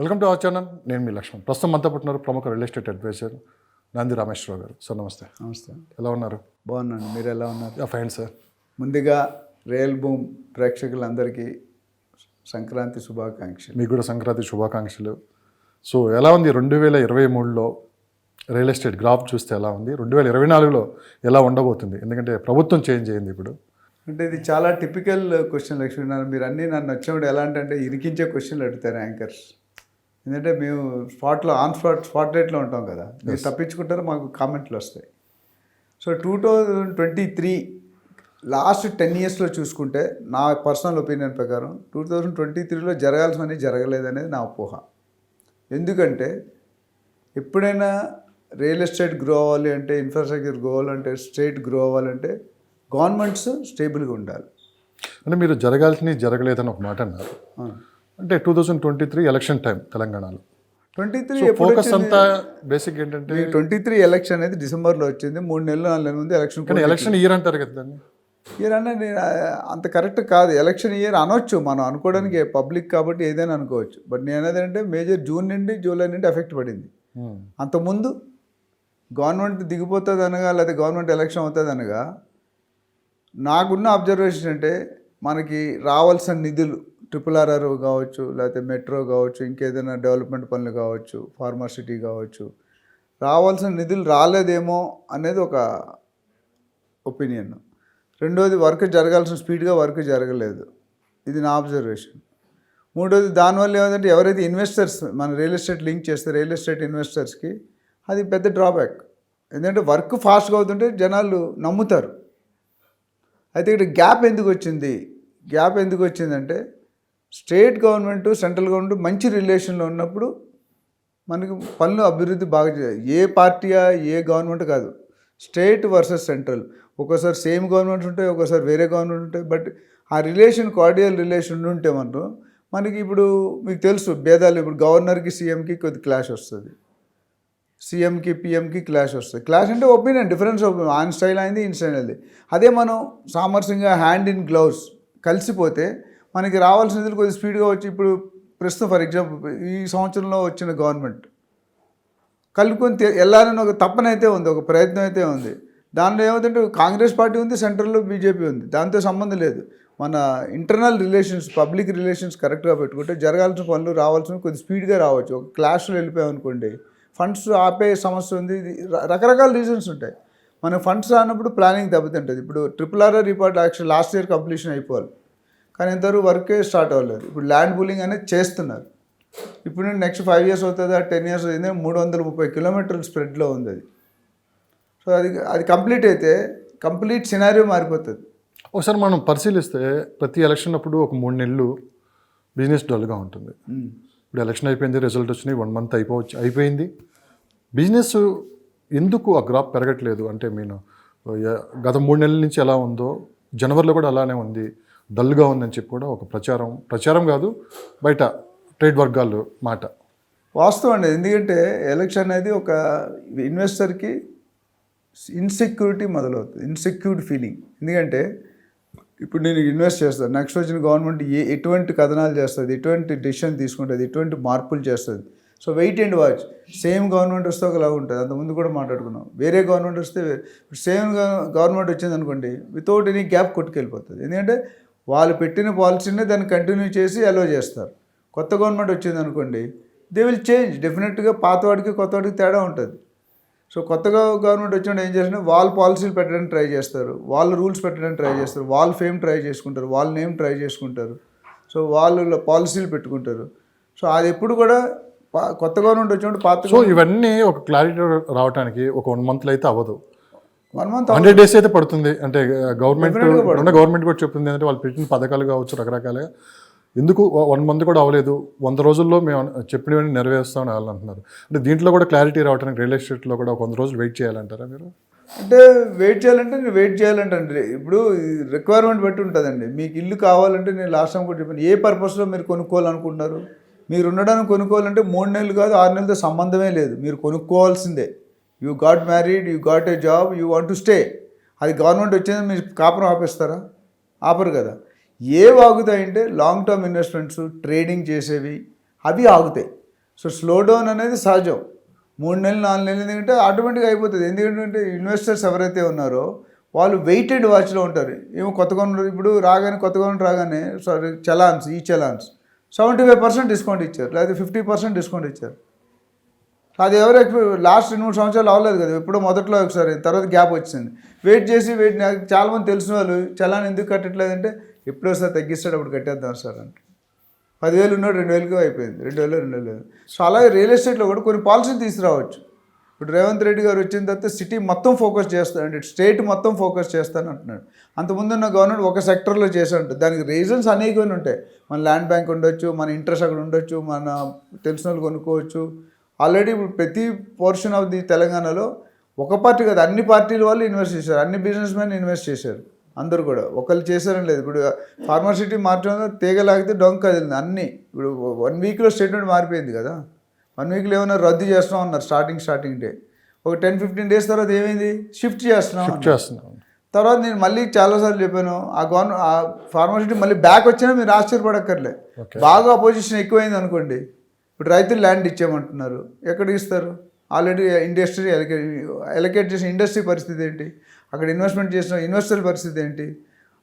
Welcome to our channel. నేను మీ లక్ష్మణ్. ప్రస్తుతం మనతో పుట్టినారు ప్రముఖ real estate adviser Nandi Rameshwara Rao గారు. సార్ నమస్తే. నమస్తే. ఎలా ఉన్నారు? బాగున్నాను, మీరు ఎలా ఉన్నారు? Fine sir. ముందుగా రియల్ భూమ్ ప్రేక్షకులందరికీ సంక్రాంతి శుభాకాంక్షలు. మీకు కూడా సంక్రాంతి శుభాకాంక్షలు. సో ఎలా ఉంది 2023లో రియల్ ఎస్టేట్ గ్రాఫ్ చూస్తే ఎలా ఉంది? 2024లో ఎలా ఉండబోతుంది? ఎందుకంటే ప్రభుత్వం చేంజ్ అయింది ఇప్పుడు. అంటే ఇది చాలా టిపికల్ క్వశ్చన్ లక్ష్మీనారాయణ. మీరు అన్నీ నన్ను వచ్చినప్పుడు ఎలా అంటే ఇరికించే క్వశ్చన్లు అడుగుతారు యాంకర్స్. ఎందుకంటే మేము స్పాట్ రేట్లో ఉంటాం కదా, మీరు తప్పించుకుంటారు, మాకు కామెంట్లు వస్తాయి. సో 2023 లాస్ట్ 10 yearsలో చూసుకుంటే నా పర్సనల్ ఒపీనియన్ ప్రకారం 2023లో జరగాల్సినవి జరగలేదనేది నా అపోహ. ఎందుకంటే ఎప్పుడైనా రియల్ ఎస్టేట్ గ్రో అవ్వాలి అంటే, ఇన్ఫ్రాస్ట్రక్చర్ గ్రో అవ్వాలంటే, స్టేట్ గ్రో అవ్వాలంటే గవర్నమెంట్స్ స్టేబుల్గా ఉండాలి. అంటే మీరు జరగాల్సినవి జరగలేదని ఒక మాట అన్నారు. అంటే 2023 ఎలక్షన్ టైం తెలంగాణలో. 23 ఫోకస్ అంతా బేసిక్ ఏంటంటే 23 ఎలక్షన్ అనేది డిసెంబర్లో వచ్చింది. 3 నెలలు 4 నెలల ముందు ఎలక్షన్. కానీ ఎలక్షన్ ఇయర్ అంటారు కదా దాన్ని. ఇయర్ అన్న నేను అంత కరెక్ట్ కాదు. ఎలక్షన్ ఇయర్ అనొచ్చు, మనం అనుకోవడానికి పబ్లిక్ కాబట్టి ఏదైనా అనుకోవచ్చు. బట్ నేను ఏదంటే మేజర్ జూన్ నుండి జూలై నుండి ఎఫెక్ట్ పడింది. అంతకుముందు గవర్నమెంట్ దిగిపోతుంది అనగా, లేకపోతే గవర్నమెంట్ ఎలక్షన్ అవుతుంది అనగా, నాకున్న అబ్జర్వేషన్ అంటే మనకి రావాల్సిన నిధులు RRR కావచ్చు, లేకపోతే మెట్రో కావచ్చు, ఇంకేదైనా డెవలప్మెంట్ పనులు కావచ్చు, ఫార్మసిటీ కావచ్చు, రావాల్సిన నిధులు రాలేదేమో అనేది ఒక ఒపీనియన్. రెండోది వర్క్ జరగాల్సిన స్పీడ్గా వర్క్ జరగలేదు, ఇది నా అబ్జర్వేషన్. మూడోది దానివల్ల ఏమంటే ఎవరైతే ఇన్వెస్టర్స్ మన రియల్ ఎస్టేట్ లింక్ చేస్తే రియల్ ఎస్టేట్ ఇన్వెస్టర్స్కి అది పెద్ద డ్రాబ్యాక్. ఎందుకంటే వర్క్ ఫాస్ట్గా అవుతుంటే జనాలు నమ్ముతారు. అయితే ఇక్కడ గ్యాప్ ఎందుకు వచ్చిందంటే స్టేట్ గవర్నమెంట్ సెంట్రల్ గవర్నమెంట్ మంచి రిలేషన్లో ఉన్నప్పుడు మనకి పనులు అభివృద్ధి బాగా చేయాలి. ఏ పార్టీయా ఏ గవర్నమెంట్ కాదు, స్టేట్ వర్సెస్ సెంట్రల్. ఒక్కోసారి సేమ్ గవర్నమెంట్స్ ఉంటాయి, ఒక్కోసారి వేరే గవర్నమెంట్ ఉంటాయి. బట్ ఆ రిలేషన్ కార్డియల్ రిలేషన్ ఉంటే మనకి ఇప్పుడు మీకు తెలుసు భేదాలు. ఇప్పుడు గవర్నర్కి సీఎంకి కొద్ది క్లాష్ వస్తుంది, సీఎంకి పిఎంకి క్లాష్ వస్తుంది. క్లాష్ అంటే ఒపీనియన్ డిఫరెన్స్, ఆన్ స్టైల్ అయింది, ఇన్ స్టైల్ అయింది. అదే మనం సామరస్యంగా హ్యాండ్ ఇన్ గ్లౌస్ కలిసిపోతే మనకి రావాల్సిన నిధులు కొద్దిగా స్పీడ్గా వచ్చి, ఇప్పుడు ప్రస్తుతం ఫర్ ఎగ్జాంపుల్ ఈ సంవత్సరంలో వచ్చిన గవర్నమెంట్ కలుపుకొని వెళ్ళాలని ఒక తప్పనైతే ఉంది, ఒక ప్రయత్నం అయితే ఉంది. దానిలో ఏమవుతుంటే కాంగ్రెస్ పార్టీ ఉంది, సెంట్రల్లో బీజేపీ ఉంది, దాంతో సంబంధం లేదు. మన ఇంటర్నల్ రిలేషన్స్, పబ్లిక్ రిలేషన్స్ కరెక్ట్గా పెట్టుకుంటే జరగాల్సిన పనులు రావాల్సిన కొద్ది స్పీడ్గా రావచ్చు. ఒక క్లాష్లో వెళ్ళిపోయామనుకోండి, ఫండ్స్ ఆపే సమస్య ఉంది. రకరకాల రీజన్స్ ఉంటాయి. మన ఫండ్స్ రానప్పుడు ప్లానింగ్ దెబ్బతింటుంది. ఇప్పుడు RRR report actual last year completion అయిపోవాలి, కానీ ఇంతవరకు వర్కే స్టార్ట్ అవ్వలేదు. ఇప్పుడు ల్యాండ్ పూలింగ్ అనేది చేస్తున్నారు. ఇప్పుడు నెక్స్ట్ 5 years అవుతుందా, 10 years అవుతుంది, 330 kilometers స్ప్రెడ్లో ఉంది అది. సో అది కంప్లీట్ అయితే కంప్లీట్ సినారియో మారిపోతుంది. ఒకసారి మనం పరిశీలిస్తే ప్రతి ఎలక్షన్ అప్పుడు ఒక 3 నెలలు బిజినెస్ డల్గా ఉంటుంది. ఇప్పుడు ఎలక్షన్ అయిపోయింది, రిజల్ట్ వచ్చినాయి, 1 month అయిపోయింది. బిజినెస్ ఎందుకు ఆ గ్రాఫ్ పెరగట్లేదు? అంటే నేను గత 3 నెలల నుంచి ఎలా ఉందో జనవరిలో కూడా అలానే ఉంది, డల్గా ఉందని చెప్పి కూడా ఒక ప్రచారం కాదు, బయట ట్రేడ్ వర్గాలు మాట. వాస్తవం అండి. ఎందుకంటే ఎలక్షన్ అనేది ఒక ఇన్వెస్టర్కి ఇన్సెక్యూరిటీ మొదలవుతుంది, ఇన్సెక్యూర్డ్ ఫీలింగ్. ఎందుకంటే ఇప్పుడు నేను ఇన్వెస్ట్ చేస్తాను, నెక్స్ట్ వచ్చిన గవర్నమెంట్ ఎటువంటి కథనాలు చేస్తుంది, ఎటువంటి డెసిషన్ తీసుకుంటుంది, ఎటువంటి మార్పులు చేస్తుంది. So wait and watch. Same government వస్తే ఒకలా ఉంటుంది. అంతకుముందు కూడా మాట్లాడుకున్నాం. వేరే గవర్నమెంట్ వస్తే సేమ్ గవర్నమెంట్ వచ్చింది అనుకోండి, వితౌట్ ఎనీ గ్యాప్ కొట్టుకెళ్ళిపోతుంది. ఎందుకంటే వాళ్ళు పెట్టిన పాలసీనే దాన్ని కంటిన్యూ చేసి అలో చేస్తారు. కొత్త గవర్నమెంట్ వచ్చింది అనుకోండి, దే విల్ చేంజ్. డెఫినెట్గా పాతవాడికి కొత్తవాడికి తేడా ఉంటుంది. సో కొత్తగా గవర్నమెంట్ వచ్చినప్పుడు ఏం చేసినా వాళ్ళు పాలసీలు పెట్టడానికి ట్రై చేస్తారు, వాళ్ళు రూల్స్ పెట్టడానికి ట్రై చేస్తారు, వాళ్ళు ఫేమ్ ట్రై చేసుకుంటారు, వాళ్ళ నేమ్ ట్రై చేసుకుంటారు. సో వాళ్ళు పాలసీలు పెట్టుకుంటారు. సో అది ఎప్పుడు కూడా కొత్త గవర్నమెంట్ వచ్చినప్పుడు పాత. సో ఇవన్నీ ఒక క్లారిటీ రావడానికి ఒక 1 month అయితే అవ్వదు, 1 month 100 days అయితే పడుతుంది. అంటే గవర్నమెంట్ కూడా చెప్తుంది అంటే వాళ్ళు పెట్టిన పథకాలు కావచ్చు రకరకాలుగా. ఎందుకు 1 month కూడా అవ్వలేదు, 100 రోజుల్లో మేము చెప్పినవన్నీ నెరవేరుస్తామని వాళ్ళు అంటున్నారు. అంటే దీంట్లో కూడా క్లారిటీ రావడానికి రియల్ ఎస్టేట్లో కూడా 100 రోజులు వెయిట్ చేయాలంటారా మీరు? అంటే వెయిట్ చేయాలంటే ఇప్పుడు రిక్వైర్మెంట్ బట్టి ఉంటుందండి. మీకు ఇల్లు కావాలంటే నేను లాస్ట్ టైం కూడా చెప్పాను, ఏ పర్పస్లో మీరు కొనుక్కోవాలనుకుంటున్నారు. మీరు ఉండడానికి కొనుక్కోవాలంటే 3 నెలలు కాదు 6 నెలలతో సంబంధమే లేదు, మీరు కొనుక్కోవాల్సిందే. You got married, you got a job, you want to stay. అది గవర్నమెంట్ వచ్చింది మీరు కాపురం ఆపేస్తారా? ఆపరు కదా. ఏవి ఆగుతాయంటే లాంగ్ టర్మ్ ఇన్వెస్ట్మెంట్స్, ట్రేడింగ్ చేసేవి అవి ఆగుతాయి. సో స్లో డౌన్ అనేది సహజం. 3 నెలలు 4 నెలలు ఎందుకంటే ఆటోమేటిక్గా అయిపోతుంది. ఎందుకంటే ఇన్వెస్టర్స్ ఎవరైతే ఉన్నారో వాళ్ళు వెయిటెడ్ వాచ్లో ఉంటారు. ఏమో కొత్తగా ఇప్పుడు కొత్తగా రాగానే సారీ ఈ చలాన్స్ 75% డిస్కౌంట్ ఇచ్చారు, లేదా 50% డిస్కౌంట్ ఇచ్చారు. అది ఎవరు లాస్ట్ 2-3 సంవత్సరాలు అవ్వలేదు కదా, ఎప్పుడో మొదట్లో ఒకసారి, తర్వాత గ్యాప్ వచ్చింది. వెయిట్ నాకు చాలామంది తెలిసిన వాళ్ళు చలాన్ ఎందుకు కట్టట్లేదంటే ఎప్పుడో సార్ తగ్గిస్తాడు అప్పుడు కట్టేద్దాం సార్ అంటే 10,000 ఉన్నాడు 2,000కి అయిపోయింది, 2,000. సో అలాగే రియల్ ఎస్టేట్లో కూడా కొన్ని పాలసీలు తీసుకురావచ్చు. ఇప్పుడు రేవంత్ రెడ్డి గారు వచ్చిన తర్వాత సిటీ మొత్తం ఫోకస్ చేస్తాడు, స్టేట్ మొత్తం ఫోకస్ చేస్తాను అంటున్నాడు. అంతకుముందున్న గవర్నమెంట్ ఒక సెక్టర్లో చేశాడు. దానికి రీజన్స్ అనేకమైన ఉంటాయి. మన ల్యాండ్ బ్యాంక్ ఉండొచ్చు, మన ఇంట్రెస్ట్ అక్కడ ఉండొచ్చు, మన తెలిసిన వాళ్ళు కొనుక్కోవచ్చు. ఆల్రెడీ ఇప్పుడు ప్రతి పోర్షన్ ఆఫ్ ది తెలంగాణలో ఒక పార్టీ కాదు, అన్ని పార్టీల వాళ్ళు ఇన్వెస్ట్ చేశారు, అన్ని బిజినెస్ మ్యాన్ ఇన్వెస్ట్ చేశారు. అందరూ కూడా ఒకళ్ళు చేశారని లేదు. ఇప్పుడు ఫార్మసిటీ మార్చడం తీగలాగితే డొంక కదిలింది అన్నీ. ఇప్పుడు 1 వీక్లో స్టేట్మెంట్ మారిపోయింది కదా. 1 వీక్లో ఏమన్నా రద్దు చేస్తున్నాం అన్నారు స్టార్టింగ్ డే. ఒక 10-15 డేస్ తర్వాత ఏమైంది, షిఫ్ట్ చేస్తున్నాం. తర్వాత నేను మళ్ళీ చాలాసార్లు చెప్పాను, ఆ ఫార్మసిటీ మళ్ళీ బ్యాక్ వచ్చినా మీరు ఆశ్చర్యపడక్కర్లే. బాగా అపోజిషన్ ఎక్కువైంది అనుకోండి, ఇప్పుడు రైతులు ల్యాండ్ ఇచ్చామంటున్నారు, ఎక్కడికి ఇస్తారు? ఆల్రెడీ ఇండస్ట్రీ ఎలకేట్ చేసిన ఇండస్ట్రీ పరిస్థితి ఏంటి, అక్కడ ఇన్వెస్ట్మెంట్ చేసిన ఇన్వెస్టర్ల పరిస్థితి ఏంటి,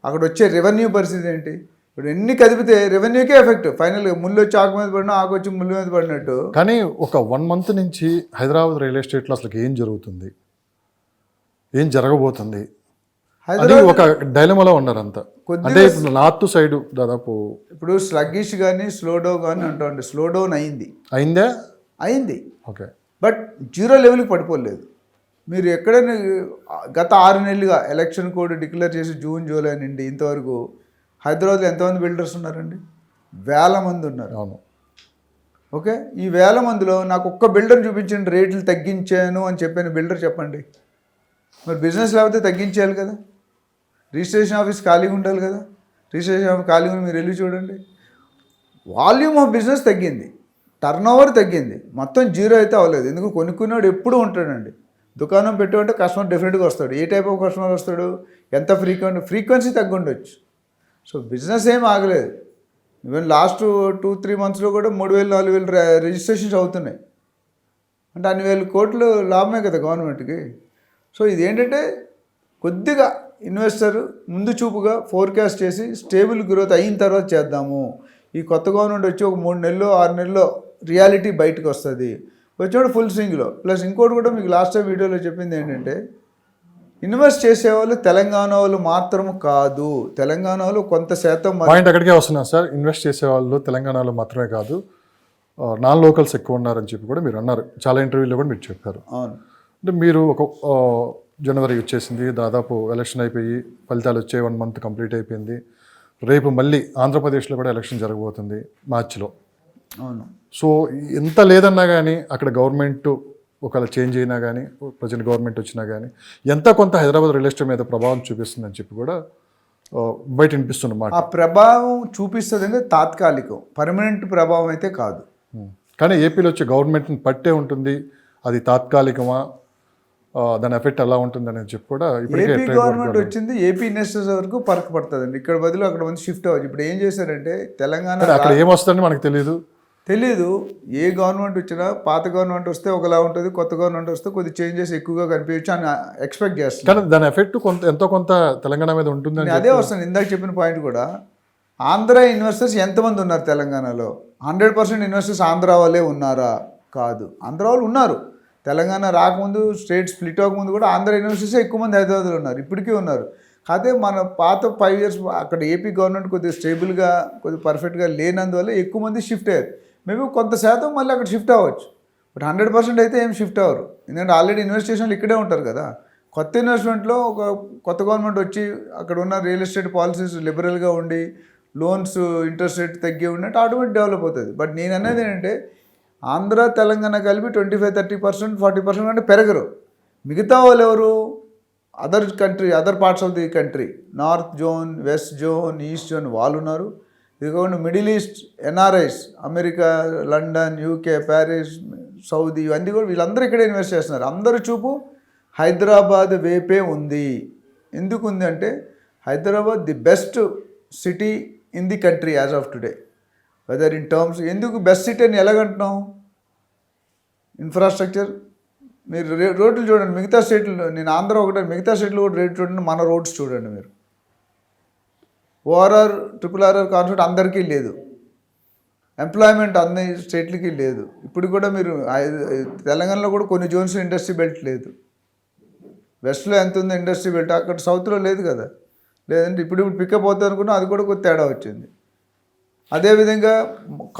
అక్కడ వచ్చే రెవెన్యూ పరిస్థితి ఏంటి? ఇప్పుడు ఎన్ని కదిపితే రెవెన్యూకే ఎఫెక్ట్. ఫైనల్గా ముళ్ళు వచ్చి ఆకు మీద పడినా, ఆకు వచ్చి ముళ్ళు మీద పడినట్టు. కానీ ఒక 1 మంత్ నుంచి హైదరాబాద్ రియల్ ఎస్టేట్లో అసలు ఏం జరుగుతుంది, ఏం జరగబోతుంది అది ఒక డైలమాలో ఉన్నారు అంతా. అంటే ఇప్పుడు నార్త్ సైడ్ దాదాపు ఇప్పుడు స్లగ్గిష్ కానీ స్లో డౌన్ కానీ అంటామండి. స్లో డౌన్ అయింది ఓకే, బట్ 0 లెవెల్కి పడిపోలేదు. మీరు ఎక్కడైనా గత 6 నెలలుగా ఎలక్షన్ కోడ్ డిక్లేర్ చేసి జూన్ జూలై నుండి ఇంతవరకు హైదరాబాద్లో ఎంతమంది బిల్డర్స్ ఉన్నారండి? 1000 మంది ఉన్నారు. అవును. ఓకే, ఈ 1000 మందిలో నాకు ఒక్క బిల్డర్ చూపించండి రేట్లు తగ్గించాను అని చెప్పిన బిల్డర్ చెప్పండి. మరి బిజినెస్ లేకపోతే తగ్గించేయాలి కదా, రిజిస్ట్రేషన్ ఆఫీస్ ఖాళీగా ఉండాలి కదా. రిజిస్ట్రేషన్ ఆఫీస్ ఖాళీగా మీరు వెళ్ళి చూడండి. వాల్యూమ్ ఆఫ్ బిజినెస్ తగ్గింది, టర్న్ ఓవర్ తగ్గింది, మొత్తం 0 అయితే అవ్వలేదు. ఎందుకు కొనుక్కునేవాడు ఎప్పుడూ ఉంటాడండి. దుకాణం పెట్టేవంటే కస్టమర్ డెఫినెట్గా వస్తాడు. ఏ టైప్ ఆఫ్ కస్టమర్ వస్తాడు, ఎంత ఫ్రీక్వెన్సీ తగ్గుండొచ్చు. సో బిజినెస్ ఏం ఆగలేదు. ఈవెన్ లాస్ట్ 2-3 మంత్స్లో కూడా 3,000-4,000 రిజిస్ట్రేషన్స్ అవుతున్నాయి. అంటే అన్ని వేల కోట్లు లాభమే కదా గవర్నమెంట్కి. సో ఇదేంటంటే కొద్దిగా ఇన్వెస్టర్ ముందు చూపుగా ఫోర్కాస్ట్ చేసి స్టేబుల్ గ్రోత్ అయిన తర్వాత చేద్దాము. ఈ కొత్త గవర్నమెంట్ వచ్చి ఒక 3 నెలలు 6 నెలల్లో రియాలిటీ బయటకు వస్తుంది. వచ్చినప్పుడు ఫుల్ స్వింగ్లో. ప్లస్ ఇంకోటి కూడా మీకు లాస్ట్ టైం వీడియోలో చెప్పింది ఏంటంటే, ఇన్వెస్ట్ చేసేవాళ్ళు తెలంగాణ వాళ్ళు మాత్రం కాదు, తెలంగాణ వాళ్ళు కొంత శాతం పాయింట్ అక్కడికే వస్తున్నారు సార్. ఇన్వెస్ట్ చేసేవాళ్ళు తెలంగాణలో మాత్రమే కాదు, నాన్ లోకల్స్ ఎక్కువ ఉన్నారని చెప్పి కూడా మీరు అన్నారు, చాలా ఇంటర్వ్యూలో కూడా మీరు చెప్పారు. అవును. అంటే మీరు ఒక జనవరి వచ్చేసింది, దాదాపు ఎలక్షన్ అయిపోయి ఫలితాలు వచ్చే 1 మంత్ కంప్లీట్ అయిపోయింది. రేపు మళ్ళీ ఆంధ్రప్రదేశ్లో కూడా ఎలక్షన్ జరగబోతుంది మార్చిలో. అవును. సో ఎంత లేదన్నా కానీ అక్కడ గవర్నమెంట్ ఒకవేళ చేంజ్ అయినా కానీ, ప్రజెంట్ గవర్నమెంట్ వచ్చినా కానీ ఎంత కొంత హైదరాబాద్ రియల్ ఎస్టేట్ మీద ప్రభావం చూపిస్తుందని చెప్పి కూడా బయట వినిపిస్తున్నమాట. ఆ ప్రభావం చూపిస్తుంది అంటే తాత్కాలికం, పర్మనెంట్ ప్రభావం అయితే కాదు. కానీ ఏపీలో వచ్చే గవర్నమెంట్ని పట్టే ఉంటుంది, అది తాత్కాలికమా, దాని ఎఫెక్ట్ ఎలా ఉంటుంది అనేది చెప్పి కూడా ఏపీ గవర్నమెంట్ వచ్చింది, ఏపీ ఇన్వెస్టర్స్ వరకు పరకు పడుతుందండి. ఇక్కడ బదులు అక్కడ మంది షిఫ్ట్ అవ్వచ్చు. ఇప్పుడు ఏం చేశారంటే తెలంగాణ అక్కడ ఏమొస్తుందని మనకు తెలీదు. ఏ గవర్నమెంట్ వచ్చినా పాత గవర్నమెంట్ వస్తే ఒకలా ఉంటుంది, కొత్త గవర్నమెంట్ వస్తే కొద్ది చేంజెస్ ఎక్కువగా కనిపించచ్చు అని ఎక్స్పెక్ట్ చేస్తాను. కానీ దాని ఎఫెక్ట్ ఎంతో కొంత తెలంగాణ మీద ఉంటుందని అదే వస్తుంది. ఇందాక చెప్పిన పాయింట్ కూడా, ఆంధ్ర ఇన్వెస్టర్స్ ఎంతమంది ఉన్నారు తెలంగాణలో? 100% ఇన్వెస్టర్స్ ఆంధ్ర వాళ్ళే ఉన్నారా? కాదు, ఆంధ్ర వాళ్ళు ఉన్నారు. తెలంగాణ రాకముందు, స్టేట్ స్ప్లిట్ అవ్వకముందు కూడా ఆంధ్ర ఇన్వెస్టర్స్ ఎక్కువ మంది హైదరాబాద్లో ఉన్నారు, ఇప్పటికీ ఉన్నారు. కాదే మన పాత 5 years అక్కడ ఏపీ గవర్నమెంట్ కొద్దిగా స్టేబుల్గా కొద్దిగా పర్ఫెక్ట్గా లేనందువల్ల ఎక్కువ మంది షిఫ్ట్ అయ్యారు. మేబీ కొంత శాతం మళ్ళీ అక్కడ షిఫ్ట్ అవ్వచ్చు, బట్ 100% అయితే ఏం షిఫ్ట్ అవ్వరు. ఎందుకంటే ఆల్రెడీ ఇన్వెస్టిగేషన్లు ఇక్కడే ఉంటారు కదా. కొత్త ఇన్వెస్ట్మెంట్లో ఒక కొత్త గవర్నమెంట్ వచ్చి అక్కడ ఉన్న రియల్ ఎస్టేట్ పాలసీస్ లిబరల్గా ఉండి, లోన్స్ ఇంట్రెస్ట్ రేట్ తగ్గి ఉన్నట్టు ఆటోమేటిక్ డెవలప్ అవుతుంది. బట్ నేను అనేది ఏంటంటే, ఆంధ్ర తెలంగాణ కలిపి 25-30%, 40% అంటే పెరగరు. మిగతా వాళ్ళు ఎవరు? Other parts of the country, north zone, west zone, east zone వాళ్ళు ఉన్నారు. ఇది కాకుండా middle east NRIs, America, London, UK, Paris, Saudi, ఇవన్నీ కూడా వీళ్ళందరూ ఇక్కడే ఇన్వెస్ట్ చేస్తున్నారు. అందరూ చూపు హైదరాబాద్ వైపే ఉంది. ఎందుకు ఉంది అంటే, Hyderabad the best city in the country as of today. Weather in terms, ఎందుకు బెస్ట్ సిటీ అని ఎలాగంటున్నాం? ఇన్ఫ్రాస్ట్రక్చర్ మీరు రోడ్లు చూడండి, మిగతా స్టేట్లు, నేను ఆంధ్ర ఒకటే, మిగతా స్టేట్లు కూడా రేట్ చూడండి, మన రోడ్స్ చూడండి మీరు. ఓఆర్ఆర్ RRR కాన్సెప్ట్ అందరికీ లేదు, ఎంప్లాయ్మెంట్ అన్ని స్టేట్లకి లేదు. ఇప్పుడు కూడా మీరు తెలంగాణలో కూడా కొన్ని జోన్స్ ఇండస్ట్రీ బెల్ట్ లేదు. వెస్ట్లో ఎంత ఉందో ఇండస్ట్రీ బెల్ట్, అక్కడ సౌత్లో లేదు కదా. లేదంటే ఇప్పుడు పికప్ అవుతుంది అనుకున్నా, అది కూడా కొద్ది తేడా వచ్చింది. అదేవిధంగా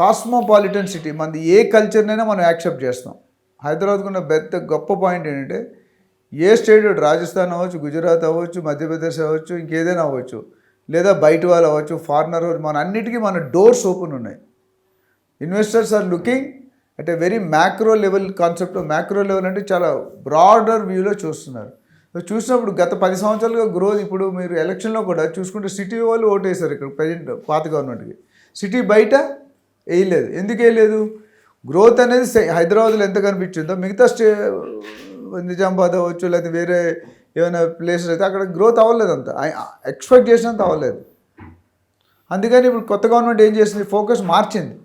కాస్మోపాలిటన్ సిటీ, మనది ఏ కల్చర్నైనా మనం యాక్సెప్ట్ చేస్తాం. హైదరాబాద్కు ఉన్న పెద్ద గొప్ప పాయింట్ ఏంటంటే, ఏ స్టేట్, రాజస్థాన్ అవ్వచ్చు, గుజరాత్ అవ్వచ్చు, మధ్యప్రదేశ్ అవ్వచ్చు, ఇంకేదైనా అవ్వచ్చు, లేదా బయట వాళ్ళు అవ్వచ్చు, ఫారినర్ అవ్వచ్చు, మన అన్నిటికీ మన డోర్స్ ఓపెన్ ఉన్నాయి. Investors are looking at a very macro level concept. Macro level అంటే చాలా బ్రాడర్ వ్యూలో చూస్తున్నారు. చూసినప్పుడు గత 10 సంవత్సరాలుగా గ్రోత్, ఇప్పుడు మీరు ఎలక్షన్లో కూడా చూసుకుంటే సిటీ వాళ్ళు ఓటేశారు ఇక్కడ ప్రజెంట్ పాత గవర్నమెంట్కి. సిటీ బయట వేయలేదు. ఎందుకు వేయలేదు? గ్రోత్ అనేది హైదరాబాద్లో ఎంత కనిపించిందో మిగతా నిజామాబాద్ అవ్వచ్చు, లేకపోతే వేరే ఏమైనా ప్లేసెస్ అయితే అక్కడ గ్రోత్ అవ్వలేదు, అంత ఎక్స్పెక్ట్ చేసినంత అవ్వలేదు. అందుకని ఇప్పుడు కొత్త గవర్నమెంట్ ఏం చేసింది, ఫోకస్ మార్చింది.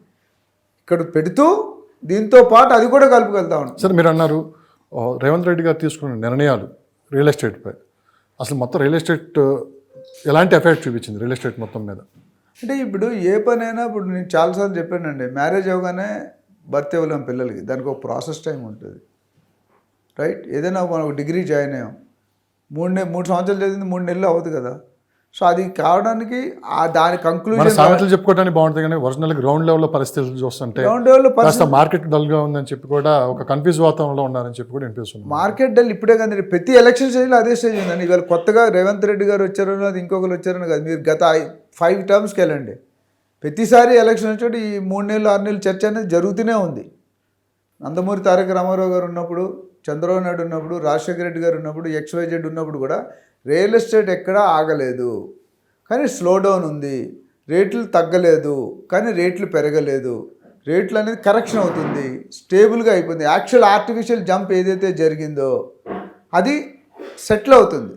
ఇక్కడ పెడుతూ దీంతో పాటు అది కూడా కలుపుకెళ్తా ఉంటాం. సార్ మీరు అన్నారు రేవంత్ రెడ్డి గారు తీసుకున్న నిర్ణయాలు రియల్ ఎస్టేట్పై, అసలు మొత్తం రియల్ ఎస్టేట్ ఎలాంటి ఎఫెక్ట్ చూపించింది రియల్ ఎస్టేట్ మొత్తం మీద? అంటే ఇప్పుడు ఏ పనైనా, ఇప్పుడు నేను చాలాసార్లు చెప్పానండి, మ్యారేజ్ అవ్వగానే బర్త్ ఇవ్వలేం పిల్లలకి, దానికి ఒక ప్రాసెస్ టైం ఉంటుంది, రైట్? ఏదైనా మనం డిగ్రీ జాయిన్ అయ్యాం, 3 సంవత్సరాలు చదివింది 3 నెలలు అవ్వదు కదా. సో అది కావడానికి దాని కంక్లూజన్ సామెతలు చెప్పుకోవడానికి బాగుంటుంది, కానీ ఒరిజినల్ గ్రౌండ్ లెవెల్లో పరిస్థితులు చూస్తుంటే గ్రౌండ్ లెవెల్లో కాస్త మార్కెట్ డల్గా ఉందని చెప్పి కూడా, ఒక కన్ఫ్యూజ్ వాతావరణంలో ఉన్నారని చెప్పి కూడా వినిపిస్తుంది. మార్కెట్ డల్ ఇప్పుడే కానీ ప్రతి ఎలక్షన్ స్టేజ్లో అదే స్టేజ్ ఉందండి. ఇవాళ కొత్తగా రేవంత్ రెడ్డి గారు వచ్చారని, అది ఇంకొకరు వచ్చారని కాదు, మీరు గత 5 టర్మ్స్కి వెళ్ళండి, ప్రతిసారి ఎలక్షన్ వచ్చేటి ఈ 3 నెలలు 6 నెలలు చర్చ అనేది జరుగుతూనే ఉంది. నందమూరి తారక రామారావు గారు ఉన్నప్పుడు, చంద్రబాబు నాయుడు ఉన్నప్పుడు, రాజశేఖర రెడ్డి గారు ఉన్నప్పుడు, XYZ ఉన్నప్పుడు కూడా రియల్ ఎస్టేట్ ఎక్కడా ఆగలేదు, కానీ స్లో డౌన్ ఉంది. రేట్లు తగ్గలేదు, కానీ రేట్లు పెరగలేదు. రేట్లు అనేది కరెక్షన్ అవుతుంది, స్టేబుల్గా అయిపోయింది. యాక్చువల్ ఆర్టిఫిషియల్ జంప్ ఏదైతే జరిగిందో అది సెటిల్ అవుతుంది.